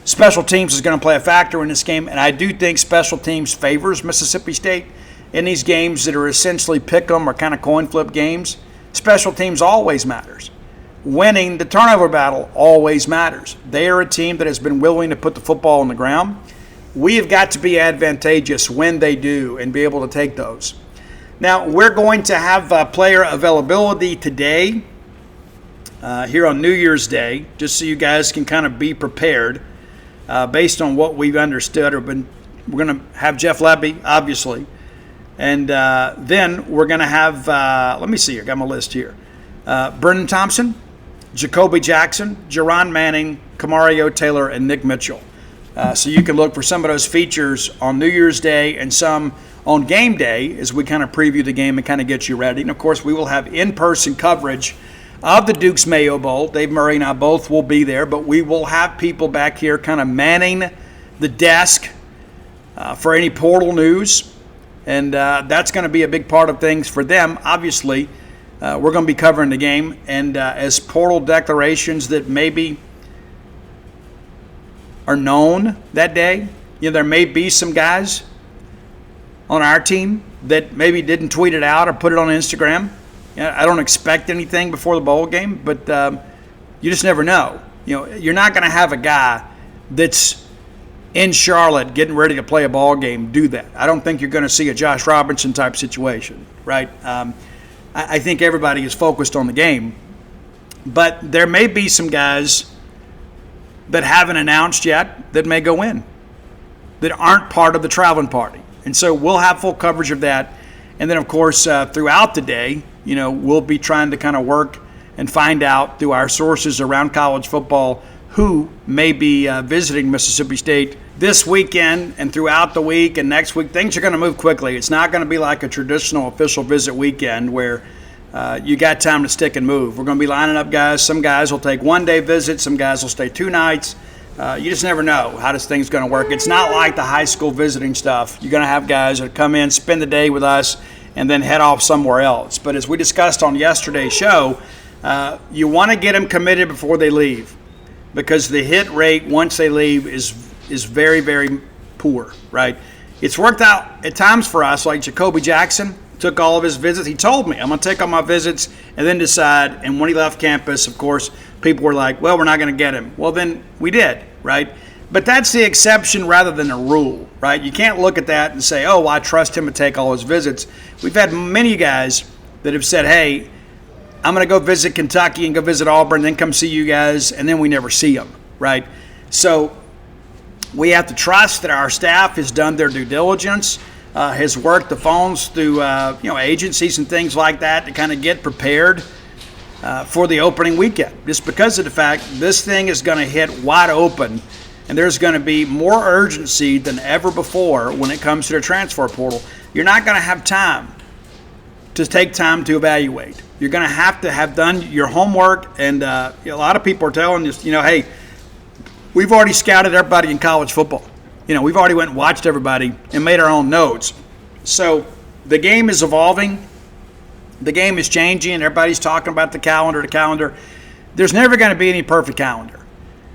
special teams is going to play a factor in this game, and I do think special teams favors Mississippi State in these games that are essentially pick 'em or kind of coin flip games. Special teams always matters. Winning the turnover battle always matters. They are a team that has been willing to put the football on the ground. we have got to be advantageous when they do and be able to take those. Now, we're going to have player availability today here on New Year's Day, just so you guys can kind of be prepared based on what we've understood. We're going to have Jeff Lebby, obviously. And then we're going to have, let me see here, got my list here. Brennan Thompson, Jacoby Jackson, Jerron Manning, Kamario Taylor, and Nick Mitchell. So you can look for some of those features on New Year's Day and some on game day as we kind of preview the game and kind of get you ready. And, of course, we will have in-person coverage of the Duke's Mayo Bowl. Dave Murray and I both will be there, but we will have people back here kind of manning the desk for any portal news. And that's going to be a big part of things for them. Obviously, we're going to be covering the game. And as portal declarations that maybe are known that day, there may be some guys on our team that maybe didn't tweet it out or put it on Instagram. I don't expect anything before the bowl game, but you just never know. You're not going to have a guy that's in Charlotte getting ready to play a ball game do that. I don't think you're going to see a Josh Robinson type situation, right? I think everybody is focused on the game, but there may be some guys that haven't announced yet that may go in that aren't part of the traveling party. And so we'll have full coverage of that. And then, of course, throughout the day, we'll be trying to kind of work and find out through our sources around college football who may be visiting Mississippi State this weekend and throughout the week and next week. Things are going to move quickly. It's not going to be like a traditional official visit weekend where you got time to stick and move. We're going to be lining up guys. Some guys will take one-day visits. Some guys will stay 2 nights. You just never know how this thing's going to work. It's not like the high school visiting stuff. You're going to have guys that come in, spend the day with us, and then head off somewhere else. But as we discussed on yesterday's show, you want to get them committed before they leave, because the hit rate once they leave is very, very poor, right? It's worked out at times for us, like Jacoby Jackson took all of his visits. He told me, I'm going to take all my visits and then decide. And when he left campus, of course, people were like, well, we're not going to get him. Well, then we did, right? But that's the exception rather than a rule, right? You can't look at that and say, oh, well, I trust him to take all his visits. We've had many guys that have said, hey, I'm going to go visit Kentucky and go visit Auburn, then come see you guys, and then we never see them, right? So we have to trust that our staff has done their due diligence, has worked the phones through agencies and things like that to kind of get prepared for the opening weekend. Just because of the fact this thing is going to hit wide open, and there's going to be more urgency than ever before when it comes to the transfer portal. You're not going to have time to take time to evaluate. You're going to have done your homework, and a lot of people are telling us, hey, we've already scouted everybody in college football. We've already went and watched everybody and made our own notes. So the game is evolving. The game is changing. Everybody's talking about the calendar. There's never going to be any perfect calendar.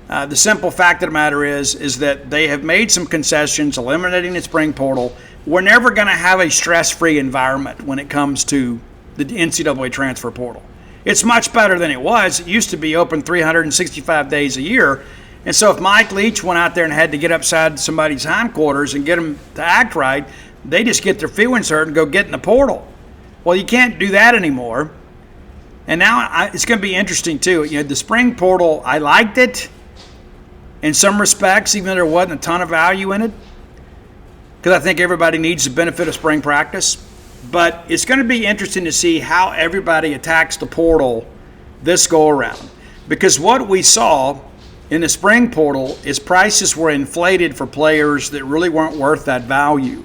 The simple fact of the matter is that they have made some concessions, eliminating the spring portal. We're never going to have a stress-free environment when it comes to the NCAA transfer portal. It's much better than it was. It used to be open 365 days a year. And so if Mike Leach went out there and had to get upside somebody's hindquarters and get them to act right, they just get their feelings hurt and go get in the portal. Well, you can't do that anymore. And now it's going to be interesting, too. The spring portal, I liked it in some respects, even though there wasn't a ton of value in it, because I think everybody needs the benefit of spring practice. But it's going to be interesting to see how everybody attacks the portal this go-around. Because what we saw in the spring portal is prices were inflated for players that really weren't worth that value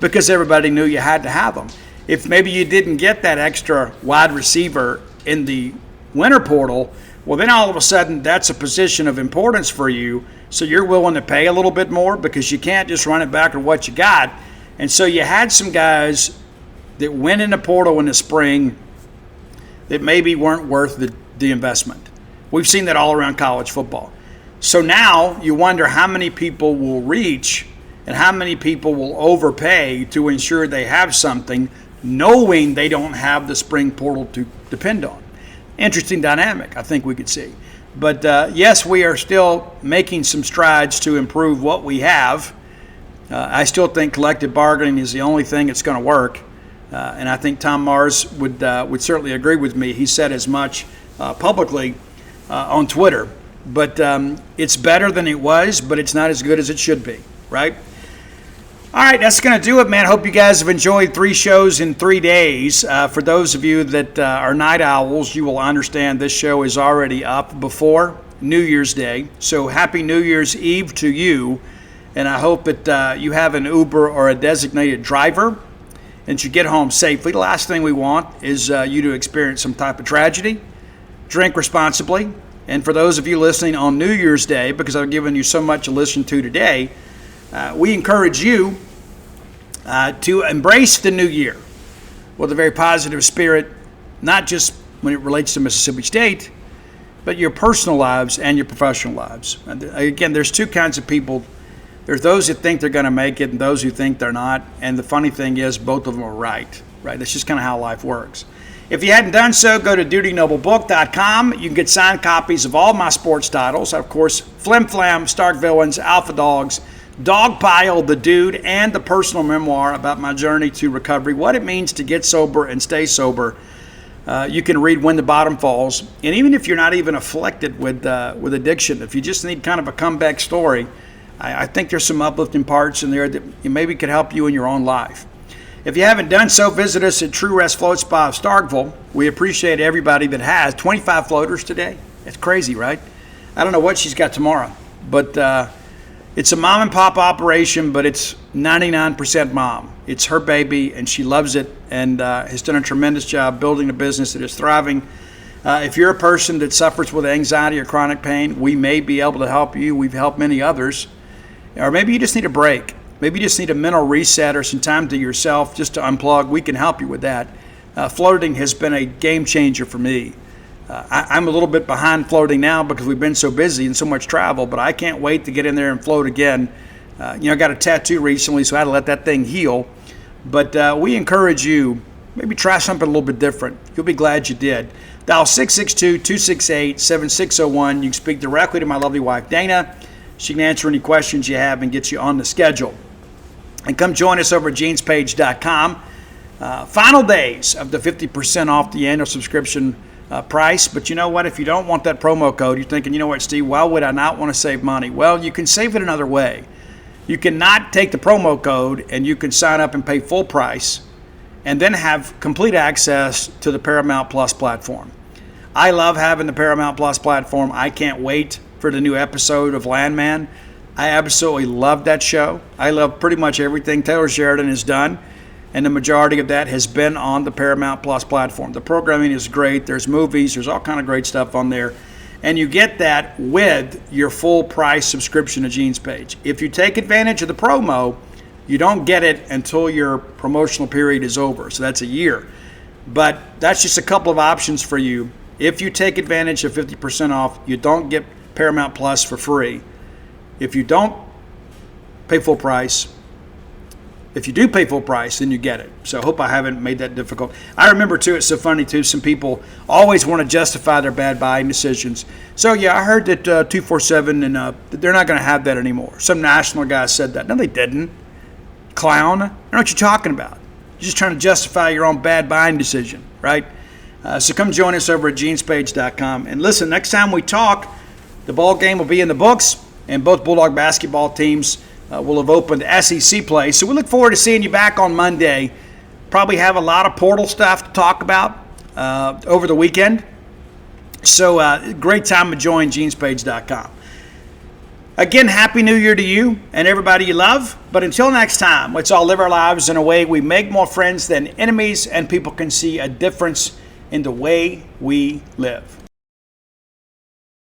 because everybody knew you had to have them. If maybe you didn't get that extra wide receiver in the winter portal, well, then all of a sudden that's a position of importance for you, so you're willing to pay a little bit more because you can't just run it back with what you got. And so you had some guys that went in the portal in the spring that maybe weren't worth the investment. We've seen that all around college football. So now you wonder how many people will reach and how many people will overpay to ensure they have something, knowing they don't have the spring portal to depend on. Interesting dynamic, I think we could see. But yes, we are still making some strides to improve what we have. I still think collective bargaining is the only thing that's going to work. And I think Tom Mars would certainly agree with me. He said as much publicly on Twitter. But it's better than it was, but it's not as good as it should be, right? All right, that's going to do it, man. Hope you guys have enjoyed 3 shows in 3 days. For those of you that are night owls, you will understand this show is already up before New Year's Day. So happy New Year's Eve to you. And I hope that you have an Uber or a designated driver and you get home safely. The last thing we want is you to experience some type of tragedy. Drink responsibly. And for those of you listening on New Year's Day, because I've given you so much to listen to today, we encourage you to embrace the new year with a very positive spirit, not just when it relates to Mississippi State, but your personal lives and your professional lives. And again, there's 2 kinds of people. There's those that think they're going to make it and those who think they're not. And the funny thing is, both of them are right? That's just kind of how life works. If you hadn't done so, go to dutynoblebook.com. You can get signed copies of all my sports titles. Of course, Flim Flam, Stark Villains, Alpha Dogs, Dogpile, The Dude, and the personal memoir about my journey to recovery, what it means to get sober and stay sober. You can read When the Bottom Falls. And even if you're not even afflicted with addiction, if you just need kind of a comeback story, I think there's some uplifting parts in there that maybe could help you in your own life. If you haven't done so, visit us at True Rest Float Spa of Starkville. We appreciate everybody that has 25 floaters today. It's crazy, right? I don't know what she's got tomorrow, but it's a mom and pop operation, but it's 99% mom. It's her baby, and she loves it and has done a tremendous job building a business that is thriving. If you're a person that suffers with anxiety or chronic pain, we may be able to help you. We've helped many others. Or maybe you just need a break. Maybe you just need a mental reset or some time to yourself just to unplug. We can help you with that. Floating has been a game changer for me. I'm a little bit behind floating now because we've been so busy and so much travel, but I can't wait to get in there and float again. I got a tattoo recently, so I had to let that thing heal. But we encourage you, maybe try something a little bit different. You'll be glad you did. Dial 662-268-7601. You can speak directly to my lovely wife, Dana. She can answer any questions you have and get you on the schedule. And come join us over at genespage.com. Final days of the 50% off the annual subscription price. But you know what? If you don't want that promo code, you're thinking, you know what, Steve, why would I not want to save money? Well, you can save it another way. You can not take the promo code and you can sign up and pay full price and then have complete access to the Paramount Plus platform. I love having the Paramount Plus platform. I can't wait for the new episode of Landman. I absolutely love that show. I love pretty much everything Taylor Sheridan has done, and the majority of that has been on the Paramount Plus platform. The programming is great. There's movies. There's all kind of great stuff on there. And you get that with your full price subscription to Gene's Page. If you take advantage of the promo, you don't get it until your promotional period is over. So that's a year. But that's just a couple of options for you. If you take advantage of 50% off, you don't get Paramount Plus for free. If you don't pay full price, if you do pay full price, then you get it. So I hope I haven't made that difficult. I remember, too, it's so funny, too, some people always want to justify their bad buying decisions. So, yeah, I heard that 247, and they're not going to have that anymore. Some national guy said that. No, they didn't. Clown. I don't know what you're talking about. You're just trying to justify your own bad buying decision, right? So come join us over at genespage.com. And listen, next time we talk, the ball game will be in the books, and both Bulldog basketball teams will have opened SEC play. So we look forward to seeing you back on Monday. Probably have a lot of portal stuff to talk about over the weekend. So great time to join genespage.com. Again, Happy New Year to you and everybody you love. But until next time, let's all live our lives in a way we make more friends than enemies, and people can see a difference in the way we live.